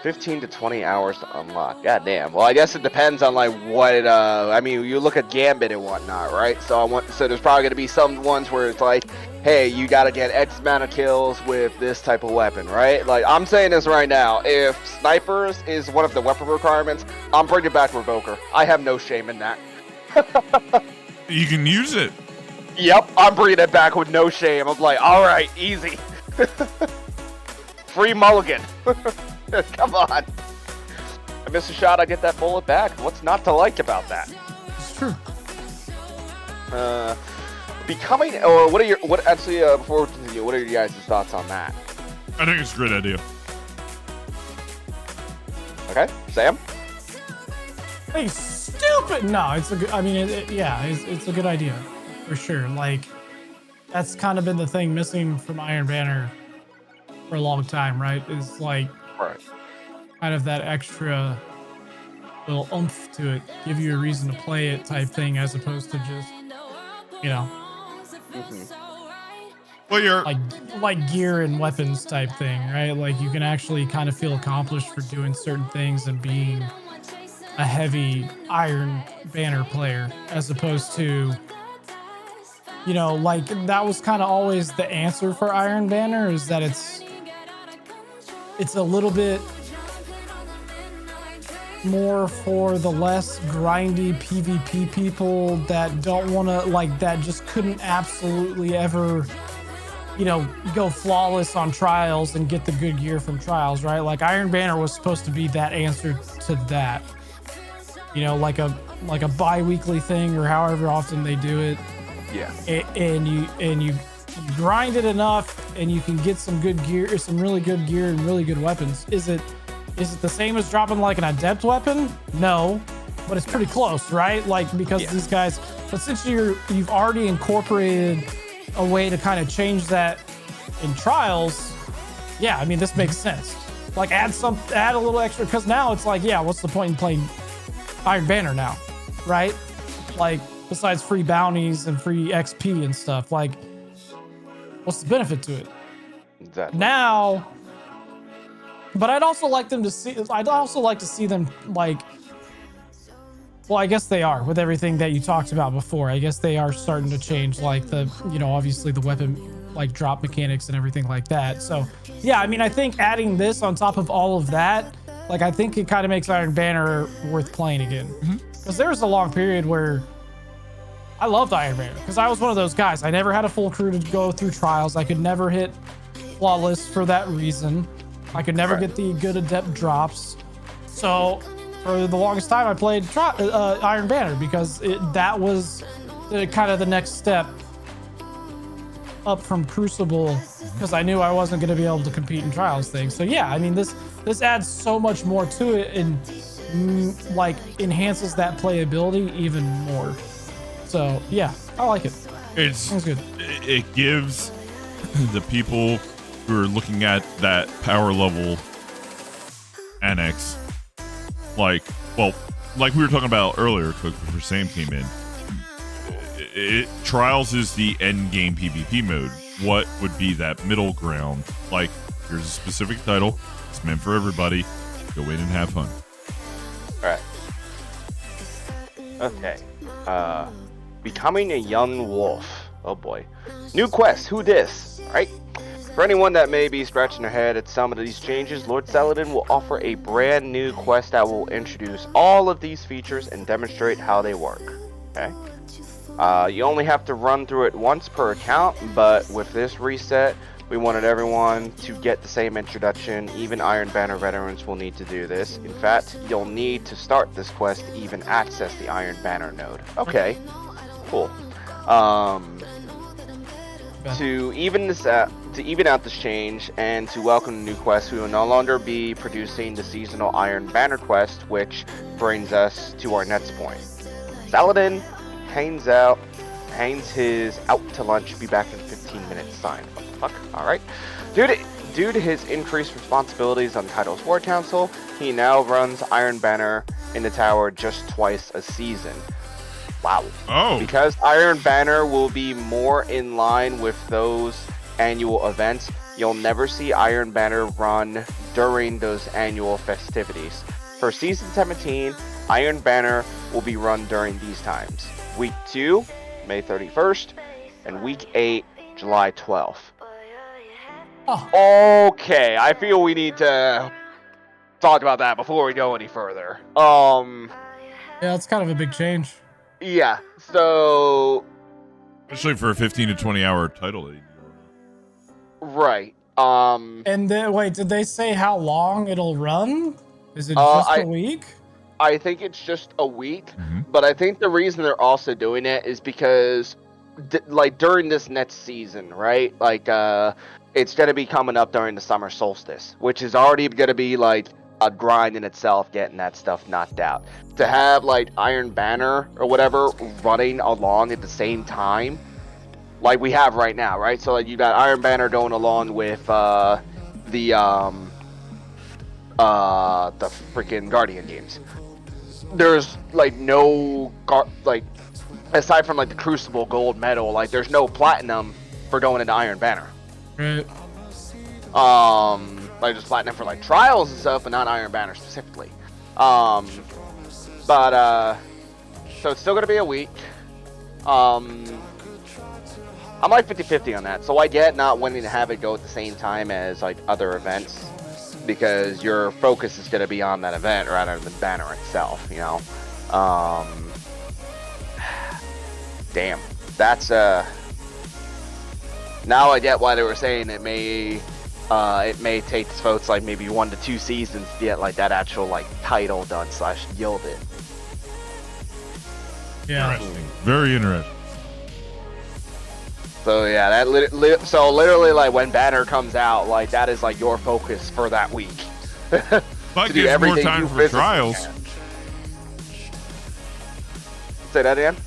15 to 20 hours to unlock. God damn. Well, I guess it depends on like what. You look at Gambit and whatnot, right? So there's probably gonna be some ones where it's like, hey, you gotta get X amount of kills with this type of weapon, right? Like I'm saying this right now. If snipers is one of the weapon requirements, I'm bringing back Revoker. I have no shame in that. You can use it. Yep, I'm bringing it back with no shame. I'm like, all right, easy. Free mulligan. Come on. I miss a shot, I get that bullet back. What's not to like about that? It's true. Before we continue, what are your guys' thoughts on that? I think it's a great idea. Okay, Sam? Hey, stupid! No, it's a good, it's a good idea. For sure. Like, that's kind of been the thing missing from Iron Banner for a long time, right? Is like, kind of that extra little oomph to it, give you a reason to play it type thing, as opposed to just, Well, you're like gear and weapons type thing, right? Like you can actually kind of feel accomplished for doing certain things and being a heavy Iron Banner player, as opposed to You know, like that was kind of always the answer for Iron Banner, is that it's a little bit more for the less grindy PvP people that don't want to, like, that just couldn't absolutely ever, you know, go flawless on trials and get the good gear from trials, right? Like Iron Banner was supposed to be that answer to that, you know, like a bi-weekly thing or however often they do it. Yeah. And you grind it enough and you can get some good gear, some really good gear and really good weapons. Is it the same as dropping like an adept weapon? No, but it's pretty close, right? Like, because these guys, but since you've already incorporated a way to kind of change that in trials, yeah, I mean, this makes sense. Like add a little extra, because now it's like, yeah, what's the point in playing Iron Banner now, right? Like, besides free bounties and free XP and stuff, like, what's the benefit to it? Exactly. Now, but I'd also like to see them, like, well, I guess they are with everything that you talked about before. I guess they are starting to change, like, the, you know, obviously the weapon, like, drop mechanics and everything like that. So yeah, I mean, I think adding this on top of all of that, like, I think it kind of makes Iron Banner worth playing again. Because there was a long period where I loved Iron Banner, because I was one of those guys. I never had a full crew to go through trials. I could never hit flawless for that reason. I could never get the good adept drops. So for the longest time, I played Iron Banner, because that was kind of the next step up from Crucible, because I knew I wasn't going to be able to compete in trials things. So yeah, I mean, this adds so much more to it and like enhances that playability even more. So yeah, I like it. It's good. It gives the people who are looking at that power level annex, like we were talking about earlier, Cook, before Sam came in. Trials is the end game PvP mode. What would be that middle ground? Like, here's a specific title. It's meant for everybody. Go in and have fun. All right. Okay. Becoming a young wolf. Oh boy. New quest. Who dis? Right? For anyone that may be scratching their head at some of these changes, Lord Saladin will offer a brand new quest that will introduce all of these features and demonstrate how they work. Okay? You only have to run through it once per account, but with this reset, we wanted everyone to get the same introduction. Even Iron Banner veterans will need to do this. In fact, you'll need to start this quest to even access the Iron Banner node. Okay, cool. To even out this change and to welcome the new quest, we will no longer be producing the seasonal Iron Banner quest, which brings us to our next point. Saladin hangs his out to lunch, be back in 15 minutes sign. What the fuck? Alright. Due to his increased responsibilities on Title's War Council, he now runs Iron Banner in the tower just twice a season. Wow. Oh. Because Iron Banner will be more in line with those annual events, you'll never see Iron Banner run during those annual festivities. For Season 17, Iron Banner will be run during these times. Week 2, May 31st, and Week 8, July 12th. Oh. Okay, I feel we need to talk about that before we go any further. Yeah, it's kind of a big change. Yeah, so... Especially for a 15 to 20 hour title. Right. And then, wait, did they say how long it'll run? Is it just a week? I think it's just a week, but I think the reason they're also doing it is because, like, during this next season, right? Like, it's going to be coming up during the summer solstice, which is already going to be, like, a grind in itself, getting that stuff knocked out. To have, like, Iron Banner or whatever running along at the same time, like we have right now, right? So, like, you got Iron Banner going along with the freaking Guardian games. There's, like, no, aside from, like, the Crucible gold medal, like, there's no platinum for going into Iron Banner. Right. Like, just platinum for, like, trials and stuff, but not Iron Banner specifically. So it's still gonna be a week. I'm like 50-50 on that. So I get not wanting to have it go at the same time as like other events, because your focus is going to be on that event rather than the banner itself, you know. Damn, that's now I get why they were saying it may take folks like maybe 1 to 2 seasons to get like that actual like title done / yielded. Yeah. Interesting. Very interesting. So yeah, that so literally like when banner comes out, like that is like your focus for that week. But gives more time for trials. Say that again.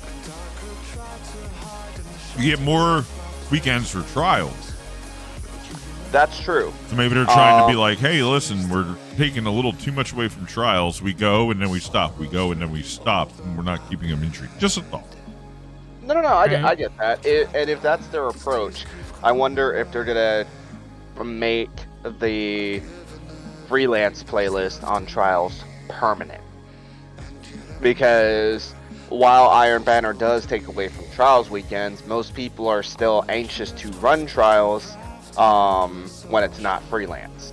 You get more weekends for trials. That's true. So maybe they're trying to be like, hey, listen, we're taking a little too much away from trials. We go and then we stop. We go and then we stop. And we're not keeping them intrigued. Just a thought. No, I get that. And if that's their approach, I wonder if they're going to make the freelance playlist on trials permanent. Because while Iron Banner does take away from trials weekends, most people are still anxious to run trials when it's not freelance.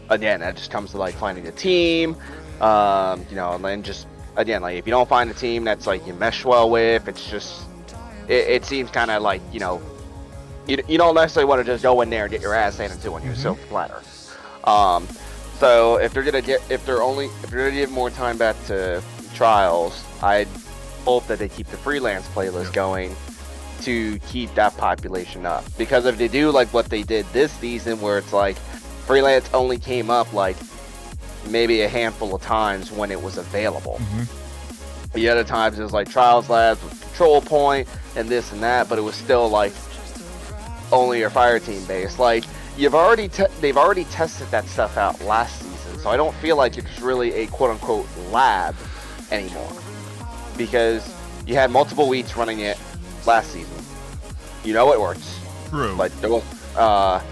Again, that just comes to like finding a team, you know, and then just again, like if you don't find a team that's like you mesh well with, it's just it seems kind of like, you know, you don't necessarily want to just go in there and get your ass handed to on your silk platter. So if they're gonna give more time back to trials, I hope that they keep the freelance playlist going to keep that population up. Because if they do like what they did this season, where it's like freelance only came up like maybe a handful of times when it was available. The other times it was like trials labs with control point and this and that, but it was still like only your fire team base. Like they've already tested that stuff out last season, so I don't feel like it's really a quote unquote lab anymore, because you had multiple weeks running it last season. You know it works. True. Like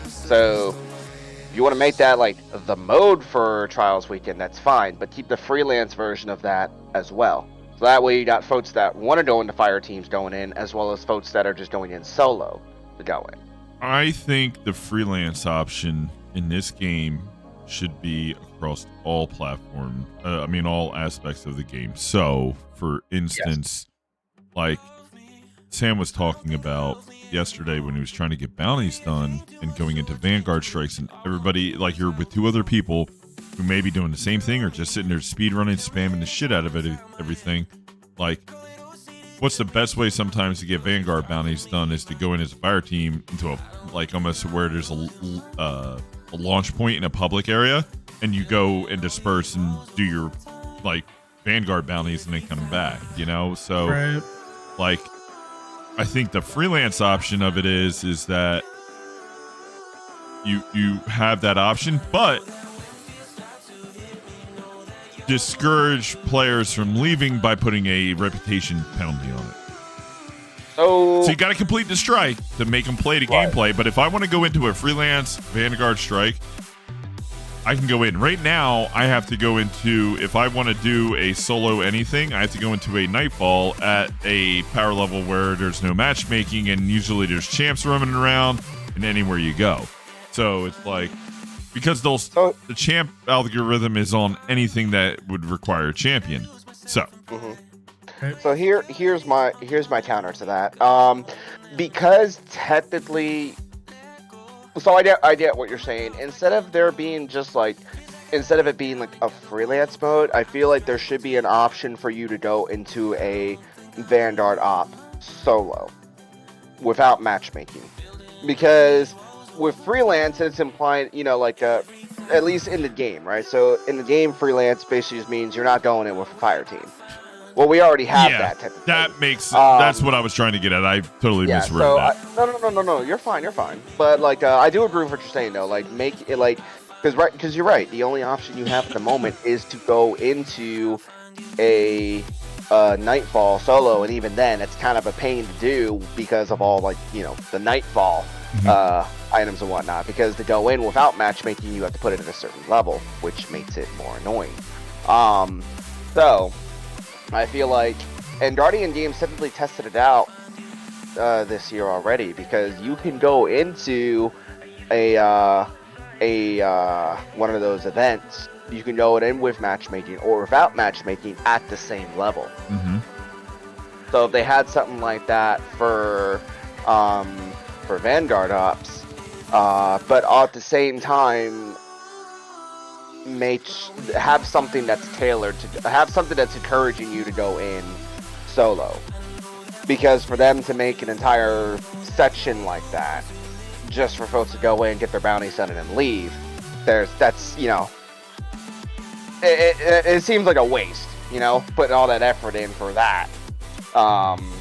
so if you want to make that like the mode for trials weekend, that's fine, but keep the freelance version of that as well. So that way you got folks that want to go into fire teams going in, as well as folks that are just going in solo to go in. I think the freelance option in this game should be across all platforms. All aspects of the game. So, for instance, like Sam was talking about yesterday when he was trying to get bounties done and going into Vanguard strikes, and everybody, like you're with 2 other people who may be doing the same thing or just sitting there speed running, spamming the shit out of it, everything. Like, what's the best way sometimes to get Vanguard bounties done is to go in as a fire team into a, like, almost where there's a launch point in a public area, and you go and disperse and do your, like, Vanguard bounties and then come back, you know? So, Right. like, I think the freelance option of it is that you have that option, but discourage players from leaving by putting a reputation penalty on it. So you got to complete the strike to make them play the gameplay. But if I want to go into a freelance Vanguard strike, I can go in. Right now, I have to go into, if I want to do a solo anything, I have to go into a Nightfall at a power level where there's no matchmaking, and usually there's champs roaming around and anywhere you go. So it's like, because the champ algorithm is on anything that would require a champion. So. So here's my counter to that. Because technically, so I get what you're saying. Instead of it being like a freelance mode, I feel like there should be an option for you to go into a Vanguard op solo without matchmaking. Because with freelance, it's implied, you know, like at least in the game, right? So in the game, freelance basically just means you're not going in with a fire team. Well, we already have that technically. That makes that's what I was trying to get at. I totally misread that. No, you're fine. But like, I do agree with what you're saying though. Like, make it like, because you're right. The only option you have at the moment is to go into a Nightfall solo, and even then, it's kind of a pain to do because of all, like, you know, the Nightfall items and whatnot. Because to go in without matchmaking, you have to put it at a certain level, which makes it more annoying. So I feel like, and Guardian Games typically tested it out this year already, because you can go into a one of those events. You can go in with matchmaking or without matchmaking at the same level. Mm-hmm. So if they had something like that for Vanguard ops, but at the same time, have something that's tailored to have something that's encouraging you to go in solo. Because for them to make an entire section like that, just for folks to go in, get their bounties done, and then leave, that's it seems like a waste, putting all that effort in for that.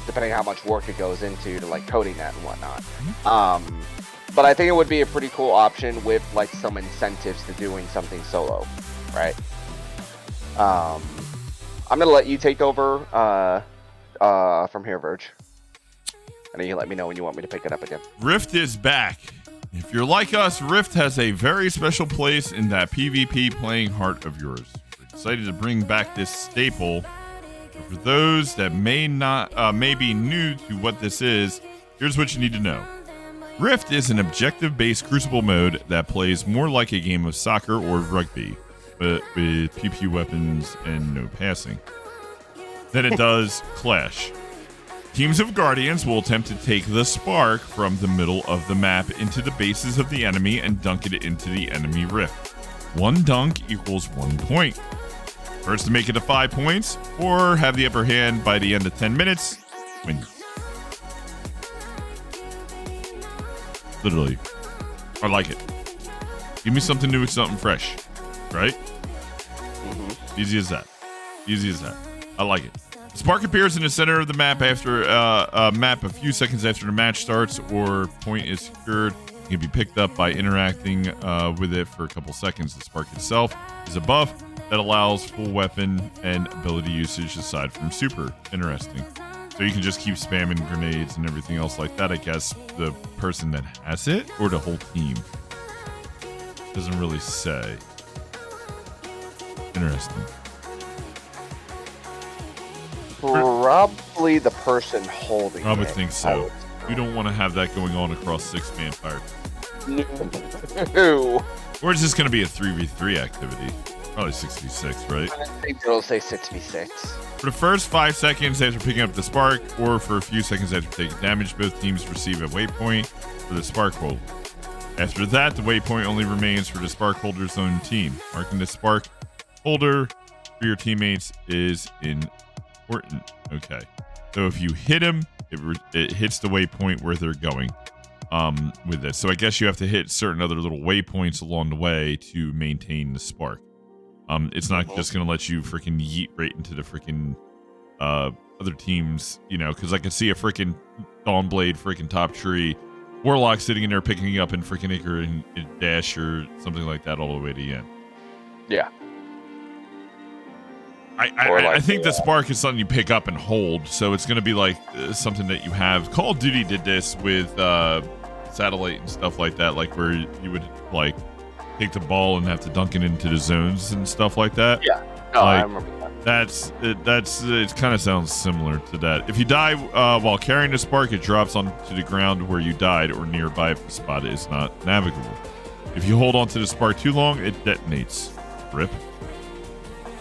Depending on how much work it goes into to like coding that and whatnot. But I think it would be a pretty cool option with like some incentives to doing something solo, right? I'm gonna let you take over from here, Verge. And then you let me know when you want me to pick it up again. Rift is back. If you're like us, Rift has a very special place in that PvP playing heart of yours. We're excited to bring back this staple. But for those that may be new to what this is, here's what you need to know. Rift is an objective-based crucible mode that plays more like a game of soccer or rugby, but with PP weapons and no passing, than it does Clash. Teams of Guardians will attempt to take the spark from the middle of the map into the bases of the enemy and dunk it into the enemy rift. One dunk equals 1 point. First to make it to 5 points or have the upper hand by the end of 10 minutes wins. Literally. I like it. Give me something new, something fresh. Right? Easy as that. Easy as that. I like it. Spark appears in the center of the map after a few seconds after the match starts or point is secured. It can be picked up by interacting with it for a couple seconds. The spark itself is a buff that allows full weapon and ability usage aside from super. Interesting. So you can just keep spamming grenades and everything else like that. I guess the person that has it or the whole team. Doesn't really say. Interesting. Probably the person holding it. I would think so. You don't want to have that going on across 6-man fire. No. Or is this going to be a 3v3 activity? Probably 6v6, right? I think it'll say 6v6. For the first 5 seconds after picking up the spark, or for a few seconds after taking damage, both teams receive a waypoint for the spark hold. After that, the waypoint only remains for the spark holder's own team. Marking the spark holder for your teammates is important. Okay. So if you hit him, it hits the waypoint where they're going with this. So I guess you have to hit certain other little waypoints along the way to maintain the spark. It's not just going to let you freaking yeet right into the freaking other teams, because I can see a freaking Dawnblade freaking top tree Warlock sitting in there picking up and freaking Acre and dash or something like that all the way to the end. Yeah. I think the spark is something you pick up and hold, so it's going to be like something that you have. Call of Duty did this with satellite and stuff like that, like where you would like take the ball and have to dunk it into the zones and stuff like that. Yeah, no, I remember that. It kind of sounds similar to that. If you die while carrying the spark, it drops onto the ground where you died or nearby if the spot is not navigable. If you hold onto the spark too long, it detonates. RIP.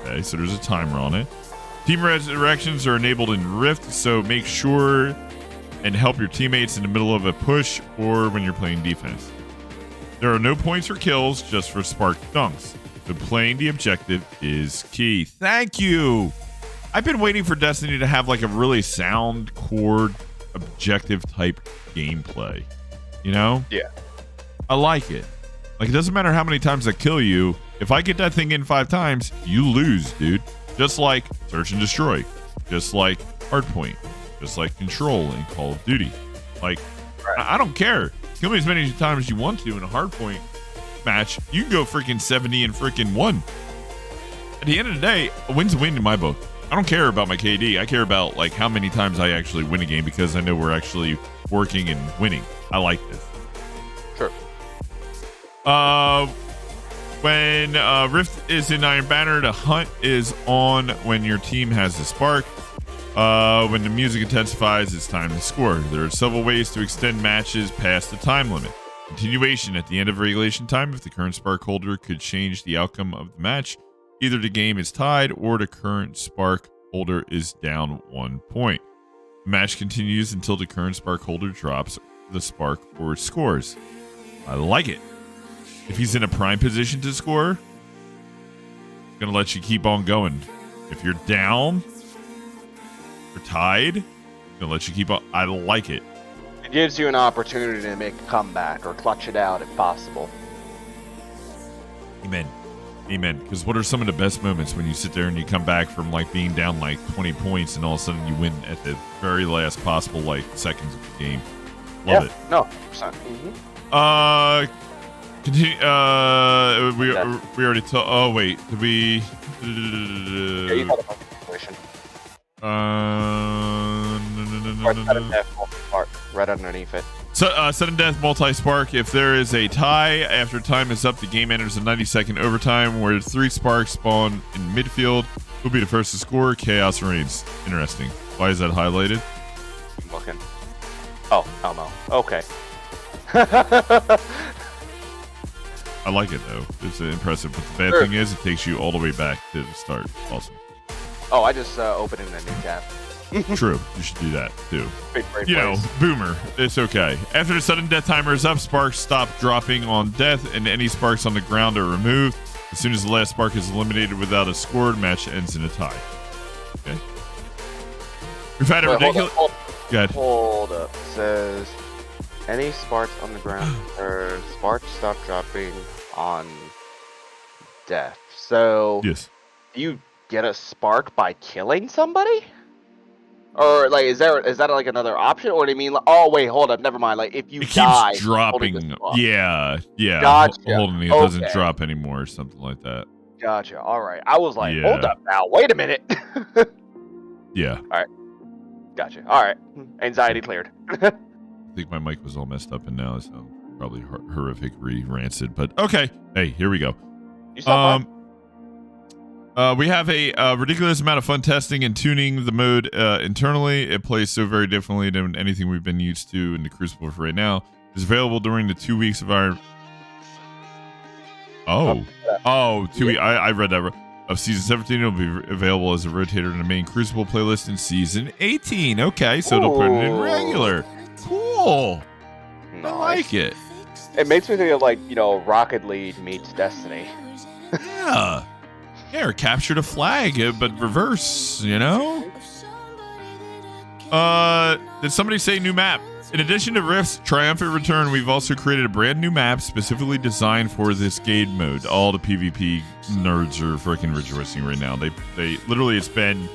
Okay, so there's a timer on it. Team resurrections are enabled in Rift, so make sure and help your teammates in the middle of a push or when you're playing defense. There are no points for kills, just for spark dunks. So playing the objective is key. Thank you. I've been waiting for Destiny to have like a really sound core objective type gameplay. Yeah. I like it. Like, it doesn't matter how many times I kill you. If I get that thing in 5 times, you lose, dude. Just like Search and Destroy. Just like Hardpoint. Just like Control in Call of Duty. Like, I don't care. Kill me as many times as you want to in a Hardpoint match. You can go freaking 70 and freaking 1. At the end of the day, a win's a win in my book. I don't care about my KD. I care about like how many times I actually win a game because I know we're actually working and winning. I like this. Sure. When Rift is in Iron Banner, the hunt is on when your team has the spark. When the music intensifies, it's time to score. There are several ways to extend matches past the time limit. Continuation at the end of regulation time if the current spark holder could change the outcome of the match. Either the game is tied or the current spark holder is down 1 point. The match continues until the current spark holder drops the spark or scores. I like it. If he's in a prime position to score, it's going to let you keep on going. If you're down or tied, it's going to let you keep on. I like it. It gives you an opportunity to make a comeback or clutch it out if possible. Amen. Amen. Because what are some of the best moments when you sit there and you come back from like being down like 20 points and all of a sudden you win at the very last possible like seconds of the game? Love it. No, 100%. Mm-hmm. Continue. We already told. Oh wait, did we? Yeah, you had a situation. Right underneath it. So, sudden death multi-spark. If there is a tie after time is up, the game enters a 90-second overtime where 3 sparks spawn in midfield. Who'll be the first to score? Chaos reigns. Interesting. Why is that highlighted? I'm looking. Oh no. Okay. I like it though. It's impressive. But the bad thing is, it takes you all the way back to the start. Awesome. Oh, I just opened in a new tab. True. You should do that too. Great you know, boomer. It's okay. After the sudden death timer is up, sparks stop dropping on death, and any sparks on the ground are removed. As soon as the last spark is eliminated without a score, match ends in a tie. Okay. We've had a ridiculous. Hold up. It says any sparks on the ground or sparks stop dropping on death. So yes, you get a spark by killing somebody? Or like is that like another option? Or do you mean like, oh wait, hold up, never mind. Like if you it die, keeps dropping. Yeah. Gotcha. Holding it doesn't drop anymore or something like that. Gotcha. All right. I was like, hold up now. Wait a minute. Yeah. All right. Gotcha. All right. Anxiety cleared. I think my mic was all messed up and now it's probably horrifically rancid. But okay. Hey, here we go. We have a ridiculous amount of fun testing and tuning the mode internally. It plays so very differently than anything we've been used to in the Crucible for right now. It's available during the 2 weeks of our... I read that. Of season 17, it'll be available as a rotator in the main Crucible playlist in season 18. Okay, so it'll put it in regular. Cool. Nice. I like it. It makes me think of like, Rocket League meets Destiny. Yeah. Yeah, or capture the flag, but reverse, Did somebody say new map? In addition to Rift's triumphant return, we've also created a brand new map specifically designed for this game mode. All the PvP nerds are freaking rejoicing right now. They literally, it's been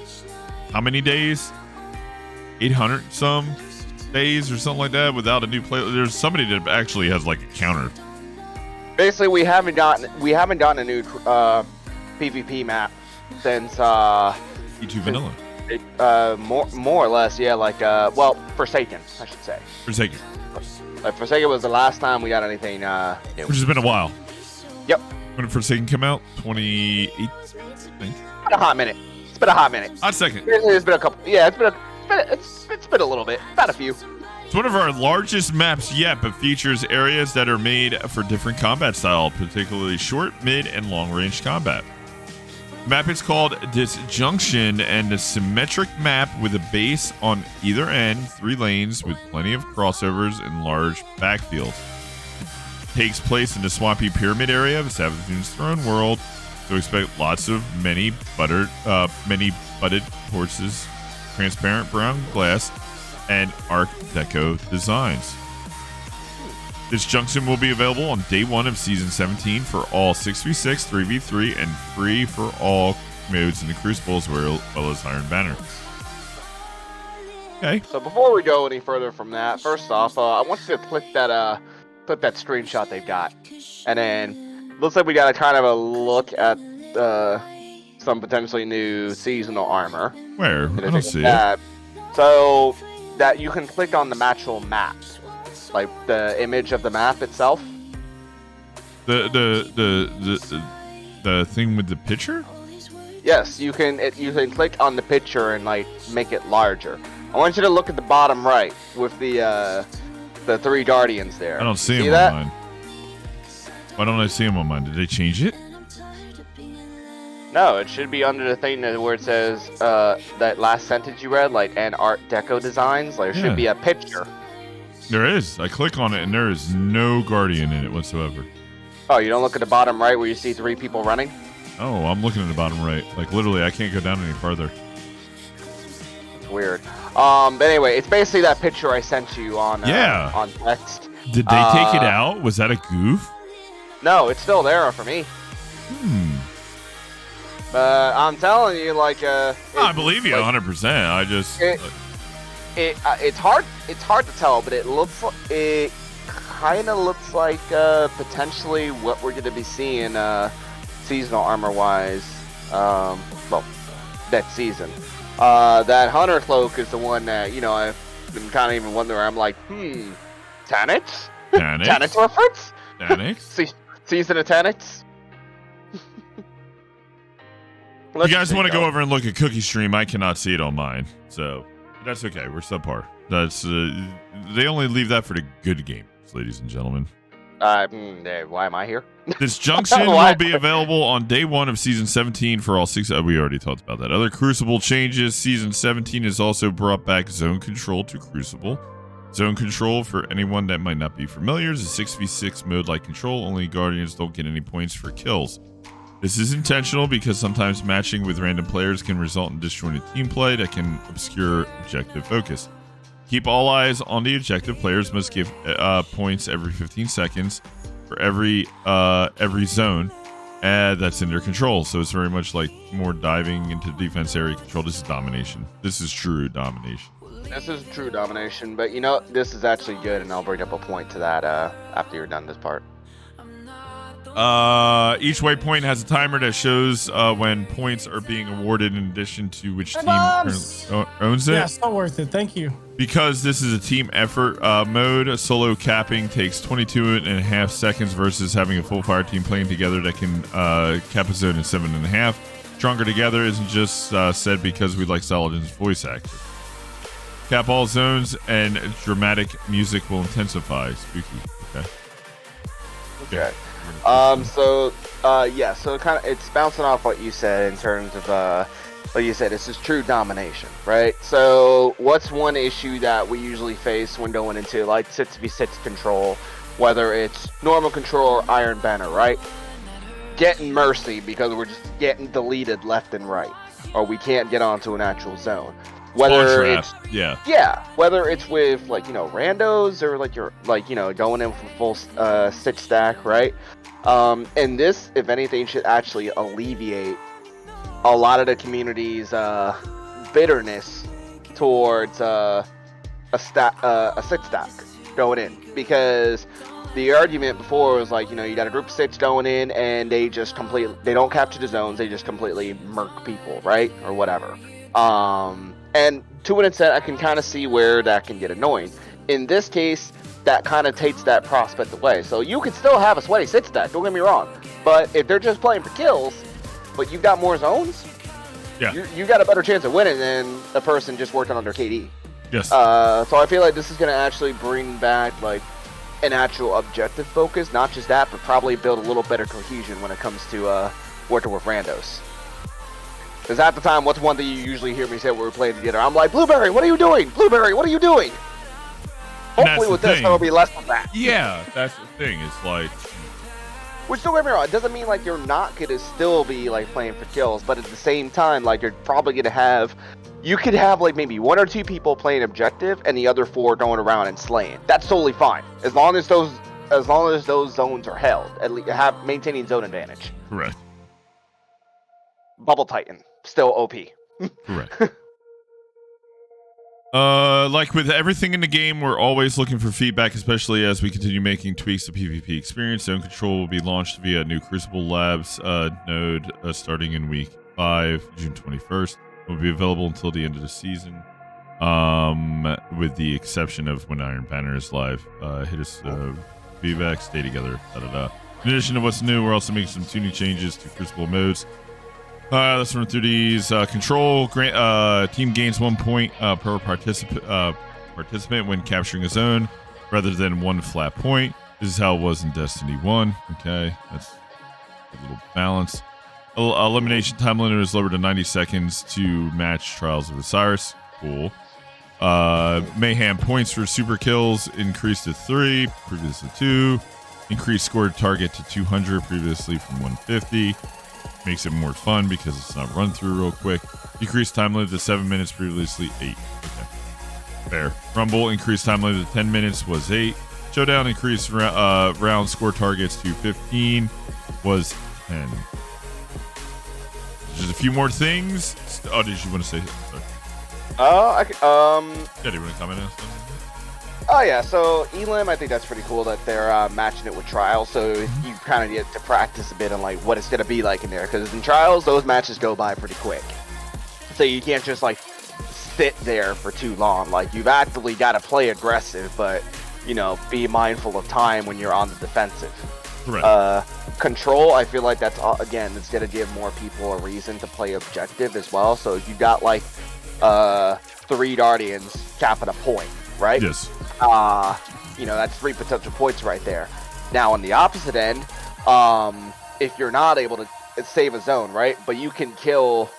how many days? 800 some days or something like that without a new play. There's somebody that actually has like a counter. Basically, we haven't gotten a new PvP map since E2 Vanilla. More or less, yeah. Like Forsaken, I should say. Forsaken. Like Forsaken was the last time we got anything new. Which has been a while. Yep. When did Forsaken come out? 2018. It's been a hot minute. Hot second. It's been a couple. Yeah, it's been a little bit. Not a few. It's one of our largest maps yet, but features areas that are made for different combat style, particularly short, mid, and long-range combat. The map is called Disjunction, and a symmetric map with a base on either end, 3 lanes with plenty of crossovers and large backfields. It takes place in the swampy pyramid area of Savathun's throne world, so expect lots of many butted horses, transparent brown glass, and Art Deco designs. This junction will be available on day 1 of season 17 for all 6v6, 3v3, and free for all modes in the Crucible as well as Iron Banner. Okay. So before we go any further from that, first off, I want you to click that screenshot they've got, and then looks like we got a kind of a look at some potentially new seasonal armor. Where? I don't see it. So that you can click on the actual map. Like the image of the map itself. The thing with the picture? Yes, you can. You can click on the picture and like make it larger. I want you to look at the bottom right with the 3 guardians there. I don't see You them on mine. Why don't I see them on mine? Did they change it? No, it should be under the thing where it says that last sentence you read, like and Art Deco designs. Like there should be a picture. There is. I click on it and there is no guardian in it whatsoever. Oh, you don't look at the bottom right where you see 3 people running? Oh, I'm looking at the bottom right. Like literally, I can't go down any farther. It's weird. But anyway, it's basically that picture I sent you on on text. Did they take it out? Was that a goof? No, it's still there for me. I'm telling you, like, I believe you 100%. I just it's hard to tell, but it kind of looks like potentially what we're going to be seeing seasonal armor wise. Well, that season. That hunter cloak is the one that I've been kind of even wondering. I'm like, Tanix? Tanix reference? Tanix? Season of Tanix? You guys want to go over and look at Cookie Stream? I cannot see it on mine, so that's okay. We're subpar. That's they only leave that for the good games, ladies and gentlemen. Why am I here? This junction will be available on day 1 of season 17 for all 6. We already talked about that. Other Crucible changes. Season 17 has also brought back zone control to Crucible. Zone control, for anyone that might not be familiar, is a 6v6 mode like control. Only Guardians don't get any points for kills. This is intentional because sometimes matching with random players can result in disjointed team play that can obscure objective focus. Keep all eyes on the objective. Players must give points every 15 seconds for every zone that's in their control. So it's very much like more diving into defense area control. This is domination. This is true domination. This is true domination, but this is actually good, and I'll bring up a point to that after you're done this part. Each waypoint has a timer that shows when points are being awarded in addition to which team owns it. Yeah, so worth it. Thank you. Because this is a team effort mode, solo capping takes 22.5 seconds versus having a full fire team playing together that can cap a zone in 7.5. Stronger together isn't just said because we like Saladin's voice actor. Cap all zones and dramatic music will intensify. Spooky. Okay. So it's bouncing off what you said in terms of like you said, this is true domination, right? So what's one issue that we usually face when going into like 6v6 control, whether it's normal control or Iron Banner, right? Getting mercy because we're just getting deleted left and right, or we can't get onto an actual zone. Whether it's whether it's with randos or you're going in for full 6 stack, right? And this, if anything, should actually alleviate a lot of the community's bitterness towards a 6 stack going in, because the argument before was you got a group of 6 going in and they don't capture the zones, they just completely murk people, right, or whatever. And to an extent, I can kind of see where that can get annoying. In this case, that kind of takes that prospect away. So you can still have a sweaty 6 stack, don't get me wrong. But if they're just playing for kills, but you've got more zones, you got a better chance of winning than a person just working on their KD. Yes. So I feel like this is going to actually bring back an actual objective focus. Not just that, but probably build a little better cohesion when it comes to working with randos. Because at the time, what's one thing you usually hear me say when we're playing together? I'm like, Blueberry, what are you doing? Blueberry, what are you doing? Hopefully with this, it'll be less than that. Yeah, that's the thing. It's which, don't get me wrong, it doesn't mean you're not going to still be playing for kills, but at the same time, you're probably going to have, you could have maybe 1 or 2 people playing objective and the other 4 going around and slaying. That's totally fine. As long as those zones are held, at least maintaining zone advantage. Correct. Bubble Titan. Still OP. Correct. Like with everything in the game, we're always looking for feedback, especially as we continue making tweaks to PvP experience. Zone control will be launched via new Crucible Labs node starting in week 5, June 21st. It will be available until the end of the season, with the exception of when Iron Banner is live. Hit us, VVAC, stay together, In addition to what's new, we're also making some tuning changes to Crucible modes. Let's run through these. Control team gains 1 point per participant when capturing a zone, rather than 1 flat point. This is how it was in Destiny 1. Okay, that's a little balance. Elimination time limit is lowered to 90 seconds to match Trials of Osiris. Cool. Mayhem points for super kills increased to 3, previously 2. Increased scored target to 200, previously from 150. Makes it more fun because it's not run through real quick. Decreased time limit to 7 minutes, previously 8. Okay. Fair. Rumble increased time limit to 10 minutes, was 8. Showdown increased round score targets to 15, was 10. Just a few more things. Oh, did you want to say? Sorry. Yeah, do you want to comment on something? Oh yeah, so Elim, I think that's pretty cool that they're matching it with Trials, so you kind of get to practice a bit on like what it's gonna be like in there. Because in Trials, those matches go by pretty quick, so you can't just like sit there for too long. Like you've actually got to play aggressive, but you know, be mindful of time when you're on the defensive. Right. Control, I feel like that's again, it's gonna give more people a reason to play objective as well. So if you got like 3 Guardians capping a point, right? Yes. You know, that's 3 potential points right there. Now on the opposite end, if you're not able to save a zone, right? But you can kill,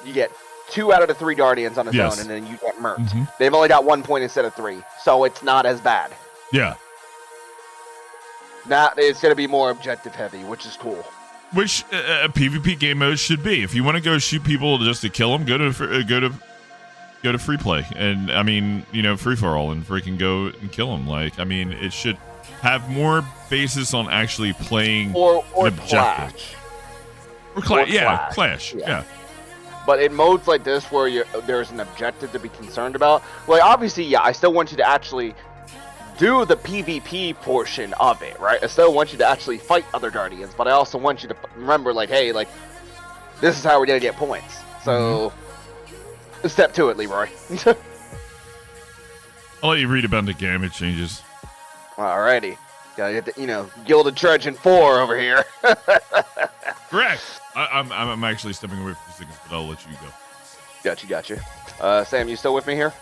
you get 2 out of the 3 Guardians on a zone, and then you get murked. They've only got 1 point instead of 3, so it's not as bad. Yeah. Now it's going to be more objective heavy, which is cool. Which a PvP game mode should be. If you want to go shoot people just to kill them, go to free play, and I mean, you know, free for all, and freaking go and kill them. Like, I mean, it should have more basis on actually playing or an objective. Clash. Yeah, Clash. Yeah. But in modes like this where there's an objective to be concerned about, like obviously, yeah, I still want you to actually do the PvP portion of it, right? I still want you to actually fight other Guardians, but I also want you to remember, like, hey, like, this is how we're gonna get points. So, step to it, Leroy. I'll let you read about the gamut changes. Alrighty. Gotta get the, you know, Gilded Trudgeon 4 over here. Correct. I'm actually stepping away from seconds, but I'll let you go. Gotcha. Sam, you still with me here?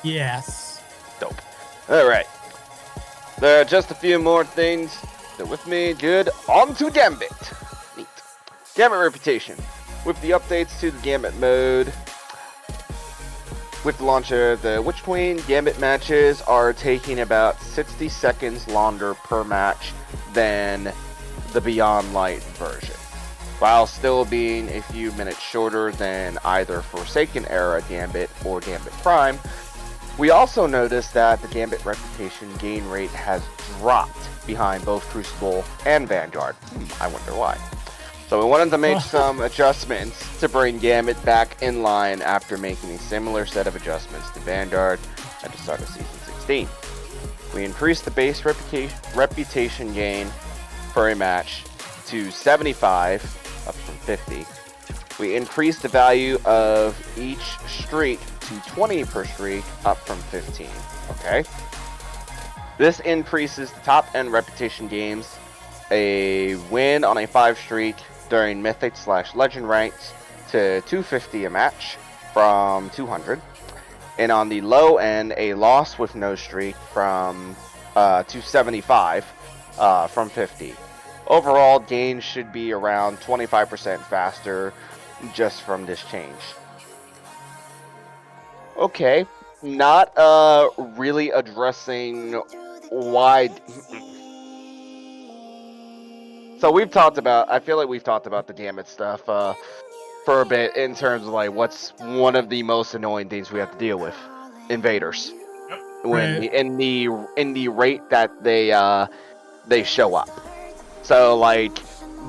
Yes. Dope. Alright. There are just a few more things. Still with me? Good. On to Gambit. Neat. Gambit reputation. With the updates to the Gambit mode, with the launch of the Witch Queen, Gambit matches are taking about 60 seconds longer per match than the Beyond Light version, while still being a few minutes shorter than either Forsaken Era Gambit or Gambit Prime. We also noticed that the Gambit reputation gain rate has dropped behind both Crucible and Vanguard. I wonder why. So we wanted to make some adjustments to bring Gambit back in line after making a similar set of adjustments to Vanguard at the start of Season 16. We increased the base reputation gain for a match to 75, up from 50. We increased the value of each streak to 20 per streak, up from 15. Okay. This increases the top end reputation gains. A win on a 5 streak during Mythic/Legend ranks to 250 a match from 200. And on the low end, a loss with no streak from 275 from 50. Overall, gains should be around 25% faster just from this change. Okay, not really addressing why. So we've talked about, I feel like we've talked about the Gambit stuff for a bit in terms of like what's one of the most annoying things we have to deal with: invaders. When in the rate that they show up. So like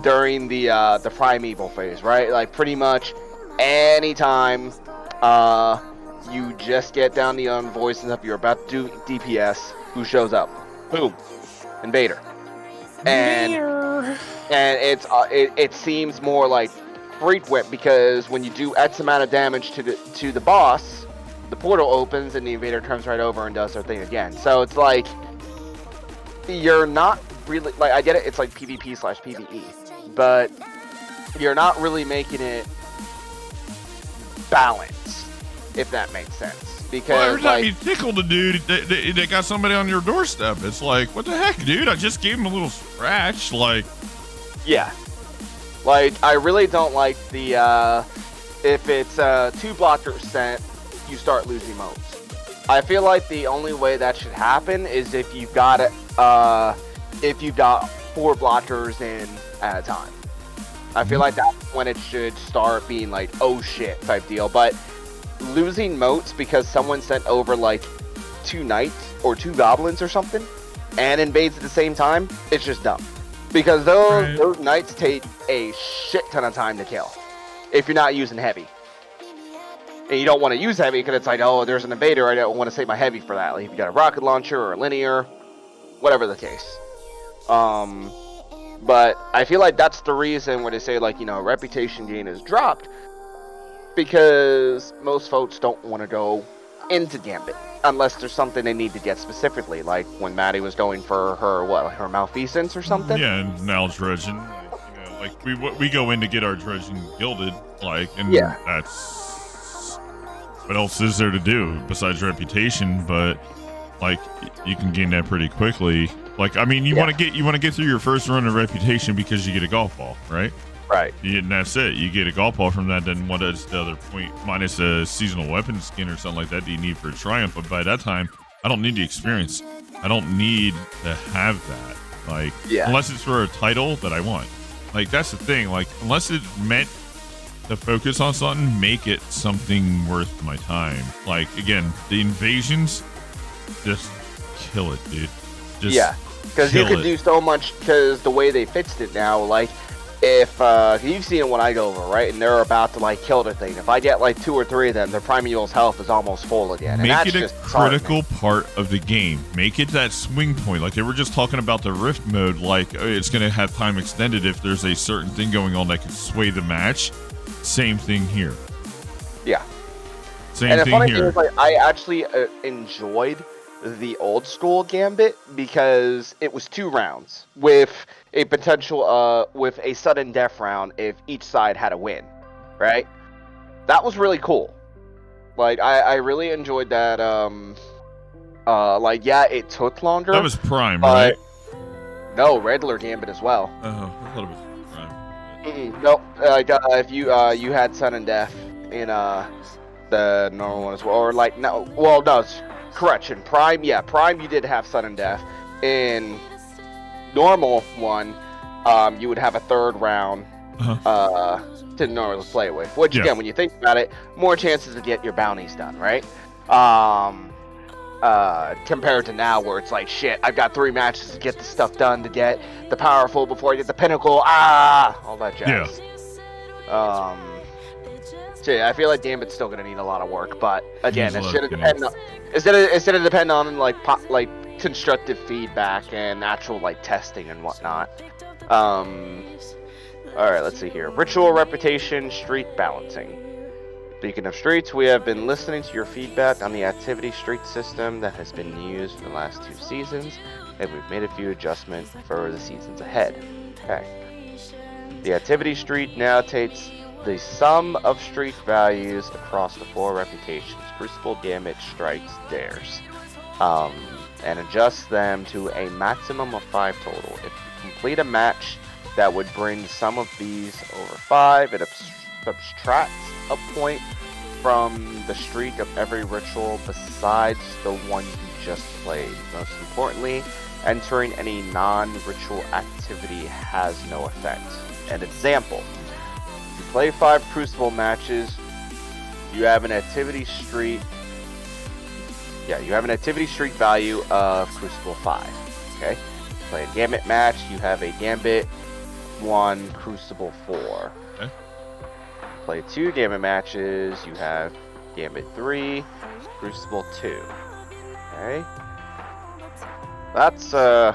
during the primeval phase, right? Like pretty much anytime you just get down the voice and stuff, you're about to do DPS, who shows up? Boom, invader. And it seems more like frequent because when you do X amount of damage to the boss, the portal opens and the invader comes right over and does their thing again. So it's like you're not really, like, I get it, it's like PvP/PvE, but you're not really making it balanced, if that makes sense. Well, Because every time like, you tickle the dude, they got somebody on your doorstep. It's like, what the heck, dude? I just gave him a little scratch. Like, yeah, like I really don't like the if it's 2 blockers sent, you start losing modes. I feel like the only way that should happen is if you've got 4 blockers in at a time. I feel like that's when it should start being like, oh shit type deal. But losing motes because someone sent over like 2 knights or 2 goblins or something and invades at the same time, it's just dumb. Because those knights take a shit ton of time to kill if you're not using heavy. And you don't want to use heavy because it's like, oh, there's an invader, I don't want to save my heavy for that. Like if you got a rocket launcher or a linear, whatever the case. But I feel like that's the reason where they say, like, you know, reputation gain is dropped, because most folks don't want to go into Gambit unless there's something they need to get specifically, like when Maddie was going for her malfeasance or something. yeah, and now dredging. Like we go in to get our dredging gilded, like, and Yeah. that's what else is there to do besides reputation? But like, you can gain that pretty quickly. Like, I mean, you want to get through your first run of reputation because you get a golf ball, right? Right. And that's it. You get a golf ball from that. Then what is the other point? Minus a seasonal weapon skin or something like that. Do you need for a triumph? But by that time, I don't need the experience. I don't need to have that. Like, unless it's for a title that I want. Like, that's the thing. Like, unless it's meant to focus on something, make it something worth my time. Like, again, the invasions, just kill it, dude. Just because you can do so much. Because the way they fixed it now, like, if you've seen it when I go over, right, and they're about to like kill the thing, if I get like 2 or 3 of them, their primeval's health is almost full again. And Make that's it a just critical part of the game. Make it that swing point. Like they were just talking about the Rift mode, like it's going to have time extended if there's a certain thing going on that can sway the match. Same thing here. Yeah. Same and the thing funny here. thing is, like, I actually enjoyed the old school Gambit because it was 2 rounds with a potential with a sudden death round if each side had a win, right? That was really cool. Like I really enjoyed that. Like, yeah, it took longer. That was Prime, right? No, regular Gambit as well. Oh, I thought it was Prime. No, like if you you had sudden death in the normal one as well, or like no, well no. Correction, Prime, yeah, Prime you did have sudden death. In normal one, you would have a 3rd round to normally play with. Which again, when you think about it, more chances to get your bounties done, right? Compared to now where it's like, shit, I've got 3 matches to get this stuff done to get the powerful before I get the pinnacle, all that jazz. Yeah. So yeah, I feel like Gambit's still gonna need a lot of work, but again, it should depend on instead of depend on like constructive feedback and actual like testing and whatnot. All right, let's see here. Ritual reputation, streak balancing. Speaking of streaks, we have been listening to your feedback on the activity streak system that has been used for the last 2 seasons, and we've made a few adjustments for the seasons ahead. Okay. The activity streak now takes the sum of streak values across the 4 reputations, Crucible, Gambit, Strikes, Dares, and adjusts them to a maximum of 5 total. If you complete a match that would bring the sum of these over 5, it subtracts a point from the streak of every ritual besides the one you just played. Most importantly, entering any non-ritual activity has no effect. An example. You play 5 Crucible matches, you have an activity streak. Yeah, you have an activity streak value of Crucible 5. Okay? Play a Gambit match, you have a Gambit 1, Crucible 4. Okay. Play 2 Gambit matches, you have Gambit 3, Crucible 2. Okay? That's I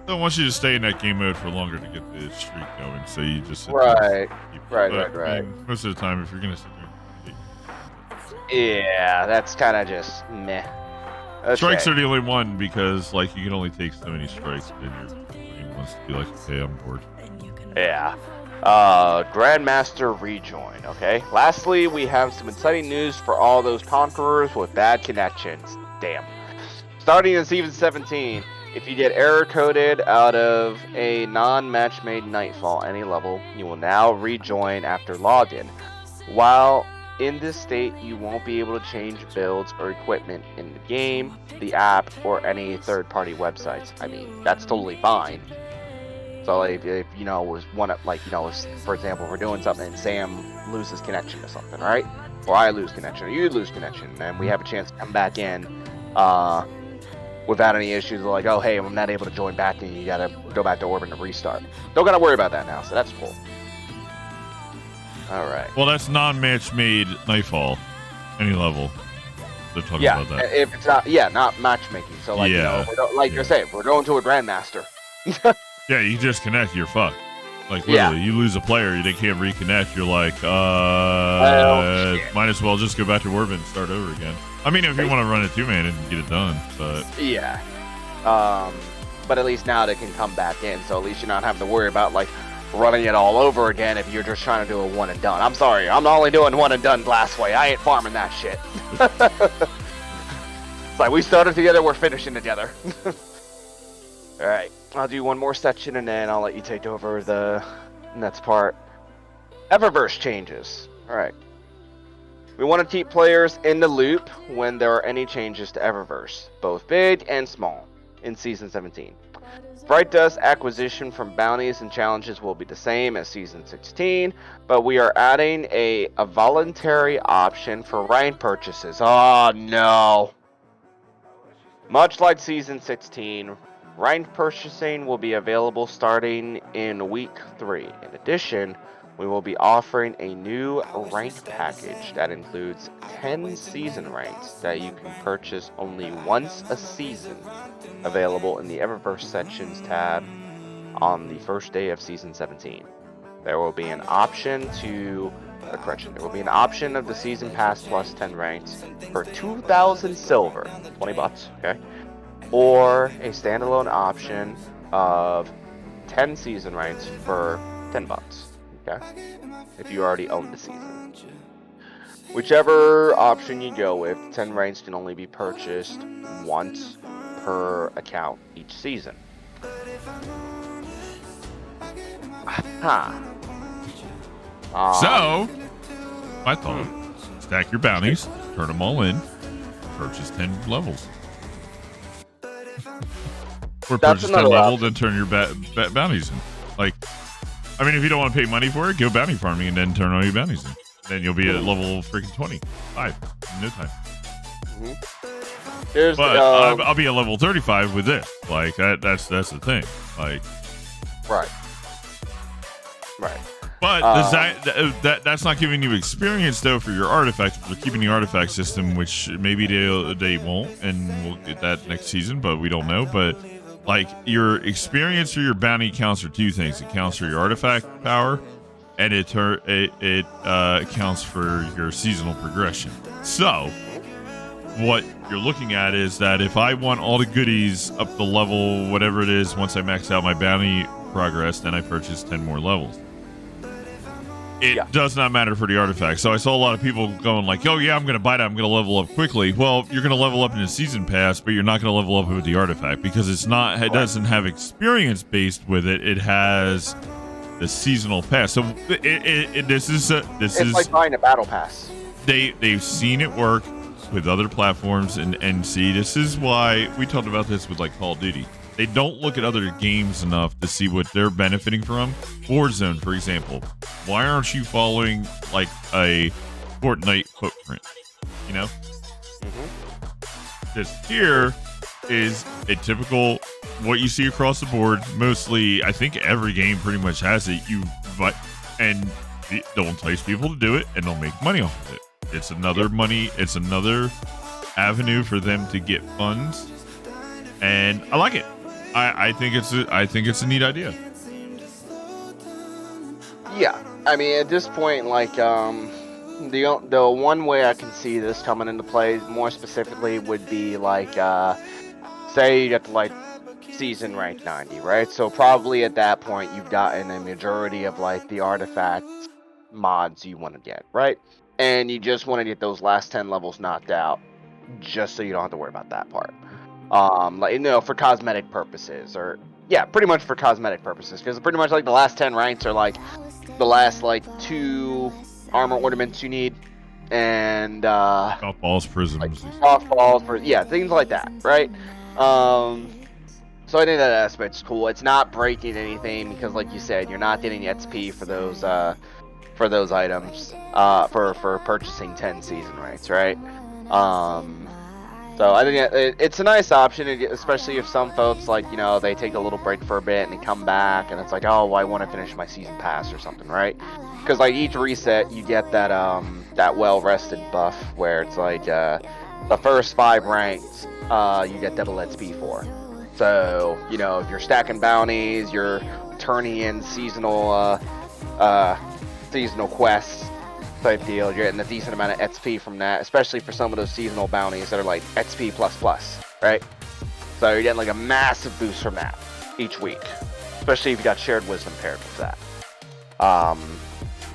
don't want you to stay in that game mode for longer to get the streak going, so you just sit right. Right. Right. Most of the time, if you're gonna sit there, yeah, that's kind of just meh. Okay. strikes are the only one because like you can only take so many strikes, and your brain wants to be like, okay, I'm bored. Yeah. Grandmaster rejoin. Okay. Lastly, we have some exciting news for all those conquerors with bad connections. Damn. Starting in season 17, if you get error coded out of a non-match made Nightfall any level, you will now rejoin after login. While in this state, you won't be able to change builds or equipment in the game, the app, or any third-party websites. I mean, that's totally fine. So like, if you know, was one of, like, you know, for example, we're doing something and Sam loses connection to something, right? Or I lose connection, or you lose connection, and we have a chance to come back in without any issues. Like, oh hey, I'm not able to join back, and you gotta go back to Orbit and restart. Don't gotta worry about that now, so that's cool. All right. Well, that's non-match made Nightfall, any level. They're talking about that. If it's not, not matchmaking. So like, you know, like you're saying, we're going to a Grandmaster. Yeah, you just connect, you're fucked. Like, literally, you lose a player, they can't reconnect, you're like, might as well just go back to Orbit and start over again. I mean, if you want to run a 2-man and get it done, but... Yeah. But at least now they can come back in, so at least you're not having to worry about, like, running it all over again if you're just trying to do a one and done. I'm sorry, I'm only doing one and done Blast Way. I ain't farming that shit. It's like, we started together, we're finishing together. Alright, I'll do one more section and then I'll let you take over the next part. Eververse changes. Alright. We want to keep players in the loop when there are any changes to Eververse, both big and small, in Season 17. Bright Dust acquisition from bounties and challenges will be the same as Season 16, but we are adding a voluntary option for rank purchases. Oh no! Much like Season 16, ranked purchasing will be available starting in week 3. In addition, we will be offering a new rank package that includes 10 season ranks that you can purchase only once a season, available in the Eververse Sections tab on the first day of Season 17. There will be an option there will be an option of the Season Pass plus 10 ranks for 2,000 silver, 20 bucks, okay? Or a standalone option of 10 season ranks for 10 bucks, okay? If you already own the season. Whichever option you go with, 10 ranks can only be purchased once per account each season. So, I thought, stack your bounties, turn them all in, purchase 10 levels. Or purchase 10 levels, then turn your bounties in. Like, I mean, if you don't want to pay money for it, go bounty farming and then turn all your bounties in. Then you'll be at level freaking 25 in no time. I'll be at level 35 with this. Like, that's the thing. Like, right. But that's not giving you experience though for your artifacts. They're keeping the artifact system, which maybe they won't, and we'll get that next season, but we don't know. But like, your experience or your bounty counts for two things. It counts for your artifact power, and it counts for your seasonal progression. So what you're looking at is that if I want all the goodies up the level, whatever it is, once I max out my bounty progress, then I purchase 10 more levels. It does not matter for the artifact. So I saw a lot of people going like, oh yeah, I'm going to buy that, I'm going to level up quickly. Well, you're going to level up in the season pass, but you're not going to level up with the artifact because it doesn't have experience based with it. It has the seasonal pass. So this is like buying a battle pass. They've seen it work with other platforms, and see, this is why we talked about this with like Call of Duty. They don't look at other games enough to see what they're benefiting from. Warzone, for example. Why aren't you following like a Fortnite footprint? You know? This here is a typical what you see across the board. Mostly, I think every game pretty much has it. And they'll entice people to do it, and they'll make money off of it. It's another It's another avenue for them to get funds, and I like it. I think it's a neat idea. Yeah, I mean, at this point, like, the one way I can see this coming into play more specifically would be like, say you get to like season rank 90, right? So probably at that point you've gotten a majority of like the artifact mods you want to get, right? And you just want to get those last 10 levels knocked out, just so you don't have to worry about that part. Like, you know, for cosmetic purposes, or yeah, pretty much for cosmetic purposes, because pretty much like the last 10 ranks are like the last like 2 armor ornaments you need, and Golf balls, prisms. like golf balls, for yeah, things like that, right? So I think that aspect's cool. It's not breaking anything because, like you said, you're not getting XP for those items for purchasing 10 season ranks, right? So I think it's a nice option, especially if some folks, like, you know, they take a little break for a bit and they come back and it's like, oh, well, I want to finish my season pass or something, right? Because like each reset you get that that well-rested buff where it's like the first 5 ranks you get double XP for. So, you know, if you're stacking bounties, you're turning in seasonal quests type deal, you're getting a decent amount of XP from that, especially for some of those seasonal bounties that are like XP++, right? So you're getting like a massive boost from that each week, especially if you got shared wisdom paired with that. So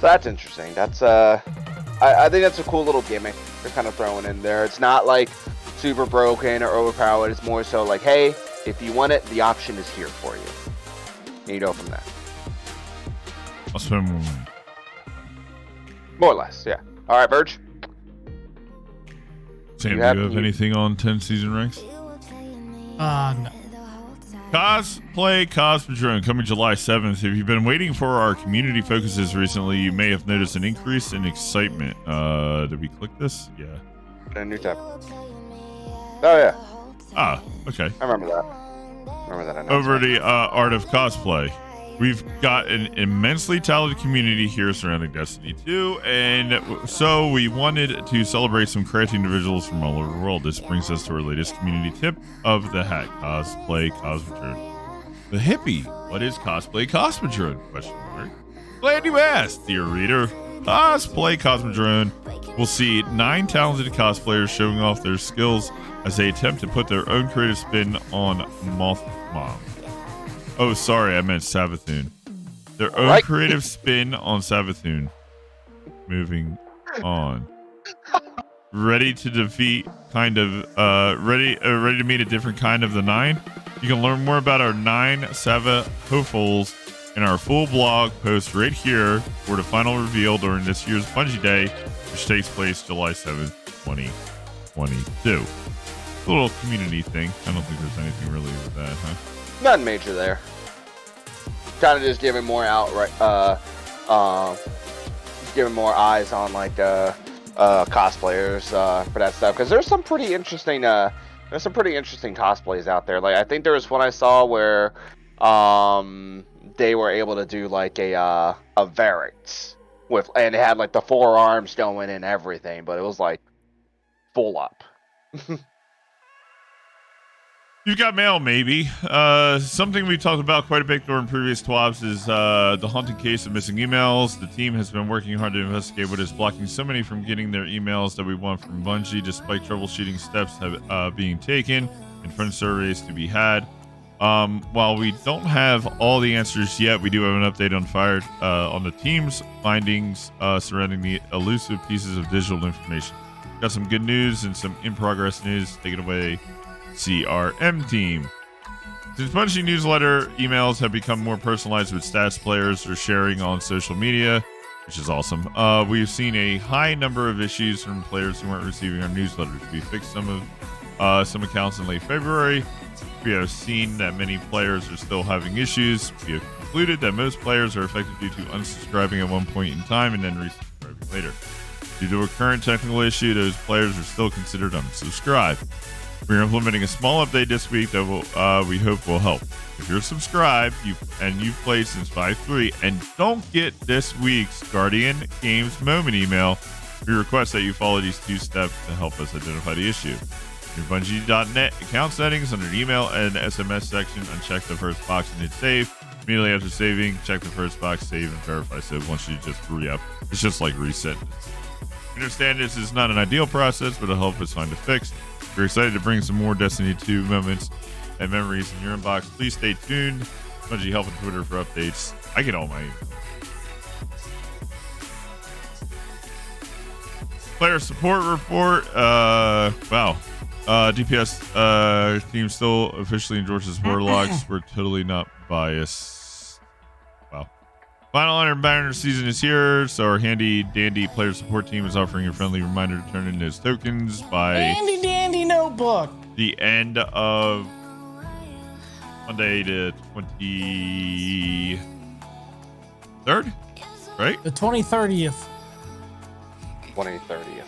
that's interesting. That's I think that's a cool little gimmick they're kind of throwing in there. It's not like super broken or overpowered. It's more so like, hey, if you want it, the option is here for you. And you go from there. I'll spend more money. More or less, yeah. All right, Verge. Sam, do you have anything on 10 season ranks? No. Cosplay Cosmodrome coming July 7th. If you've been waiting for our community focuses recently, you may have noticed an increase in excitement. Did we click this? Yeah. A new tab. Oh, yeah. Ah, okay. I remember that. Over the Art of Cosplay. We've got an immensely talented community here surrounding Destiny 2, and so we wanted to celebrate some creative individuals from all over the world. This brings us to our latest community tip of the hat: Cosplay Cosmodrome. The hippie, what is Cosplay Cosmodrome? Question mark. Glad you asked, dear reader. Cosplay Cosmodrome will see 9 talented cosplayers showing off their skills as they attempt to put their own creative spin on Moth Mom. Oh, sorry, I meant Savathun. Their own creative spin on Savathun. Moving on. Ready to defeat ready to meet a different kind of the 9? You can learn more about our 9 Sava hopefuls in our full blog post right here for the final reveal during this year's Bungie Day, which takes place July 7th, 2022. A little community thing. I don't think there's anything really with that, huh? Nothing major there. Kind of just giving more giving more eyes on like cosplayers for that stuff, because there's some pretty interesting cosplays out there. Like I think there was one I saw where they were able to do like a Varix with, and it had like the 4 arms going and everything, but it was like full up. You've got mail, maybe. Something we talked about quite a bit during previous TWABs is the haunting case of missing emails. The team has been working hard to investigate what is blocking so many from getting their emails that we want from Bungie, despite troubleshooting steps being taken and friend surveys to be had. While we don't have all the answers yet, we do have an update on the team's findings surrounding the elusive pieces of digital information. Got some good news and some in-progress news. Take it away, CRM team. Since Bungie newsletter emails have become more personalized with stats players are sharing on social media, which is awesome, we've seen a high number of issues from players who weren't receiving our newsletters. We fixed some accounts in late February. We have seen that many players are still having issues. We have concluded that most players are affected due to unsubscribing at one point in time and then resubscribing later. Due to a current technical issue, those players are still considered unsubscribed. We're implementing a small update this week that we hope will help. If you're subscribed and you've played since 5.3 and don't get this week's Guardian Games Moment email, we request that you follow these 2 steps to help us identify the issue. In your Bungie.net account settings, under the email and SMS section, uncheck the first box and hit save. Immediately after saving, check the first box, save, and verify. So once you just re-up, it's just like reset. We understand this is not an ideal process, but it'll help us find a fix. We're excited to bring some more Destiny 2 moments and memories in your inbox. Please stay tuned. Bungie help on Twitter for updates. I get all my player support report. Wow. DPS team still officially endorses Warlocks. We're totally not biased. Wow. Final Iron Banner season is here, so our handy dandy player support team is offering a friendly reminder to turn in those tokens by Handy dandy notebook. the end of Monday the 23rd, right? The 2030th. 2030th.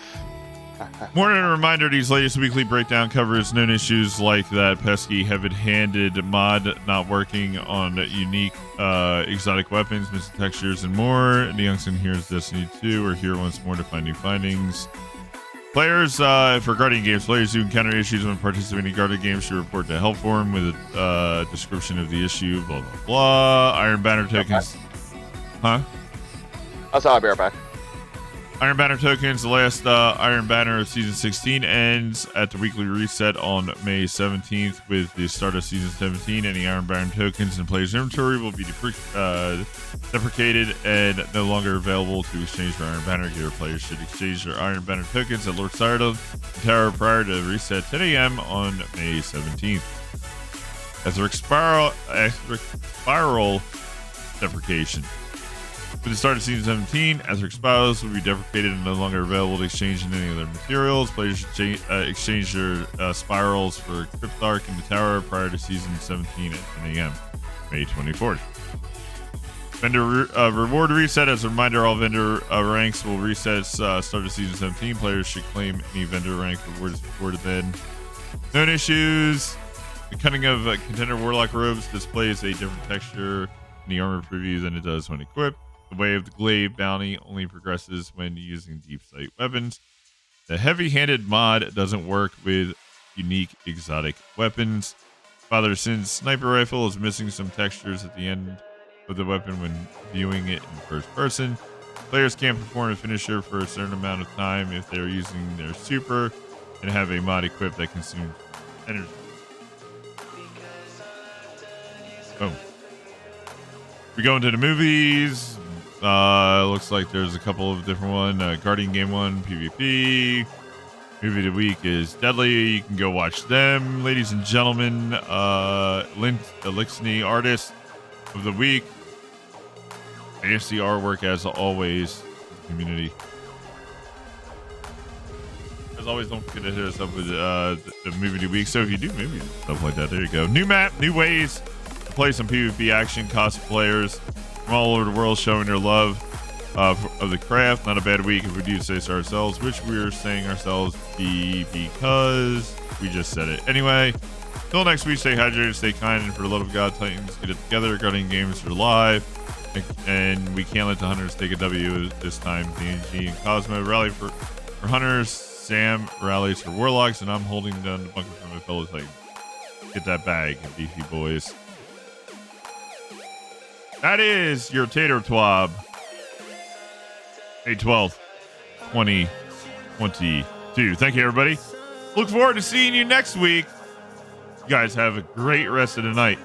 More than a reminder, these latest weekly breakdown covers known issues like that pesky heavy-handed mod not working on unique exotic weapons, missing textures, and more. The Youngson Here's Destiny 2 are here once more to find new findings. Players, for Guardian games, players who encounter issues when participating in Guardian games should report to Help Forum with a description of the issue, blah, blah, blah. Iron Banner tokens. Huh? I'll be right back. Iron Banner tokens, the last Iron Banner of Season 16 ends at the weekly reset on May 17th with the start of Season 17. Any Iron Banner tokens in player's inventory will be deprecated and no longer available to exchange for Iron Banner gear. Players should exchange their Iron Banner tokens at Lord Cyrodiil Tower prior to reset 10 a.m. on May 17th. As a spiral deprecation. With the start of Season 17, Aztec Spirals will be deprecated and no longer available to exchange in any other materials. Players should exchange their spirals for Cryptarch in the tower prior to Season 17 at 10 a.m. May 24th. Vendor reward reset. As a reminder, all vendor ranks will reset start of Season 17. Players should claim any vendor rank rewards before then. Known issues. The cutting of contender Warlock robes displays a different texture in the armor preview than it does when equipped. The Way of the Glaive bounty only progresses when using deep sight weapons. The heavy-handed mod doesn't work with unique exotic weapons. Father Sin's sniper rifle is missing some textures at the end of the weapon when viewing it in first person. Players can't perform a finisher for a certain amount of time if they're using their super and have a mod equipped that consumes energy. Boom. We go into the movies. Looks like there's a couple of different ones. Guardian Game 1 PvP. Movie of the week is Deadly. You can go watch them. Ladies and gentlemen, Elixni Artist of the Week. AFC artwork, as always, community. As always, don't forget to hit us up with the Movie of the Week. So if you do movies and stuff like that, there you go. New map, new ways to play some PvP action. Cosplayers from all over the world showing their love of the craft. Not a bad week if we do say so ourselves, which we're saying ourselves because we just said it. Anyway, till next week, stay hydrated, stay kind, and for the love of God, Titans, get it together. Guardian Games are live, and we can't let the Hunters take a W this time. DNG and Cosmo rally for Hunters. Sam rallies for Warlocks, and I'm holding down the bunker for my fellow Titans. Get that bag, beefy boys. That is your Tater TWAB. May 12th, 2022. Thank you, everybody. Look forward to seeing you next week. You guys have a great rest of the night.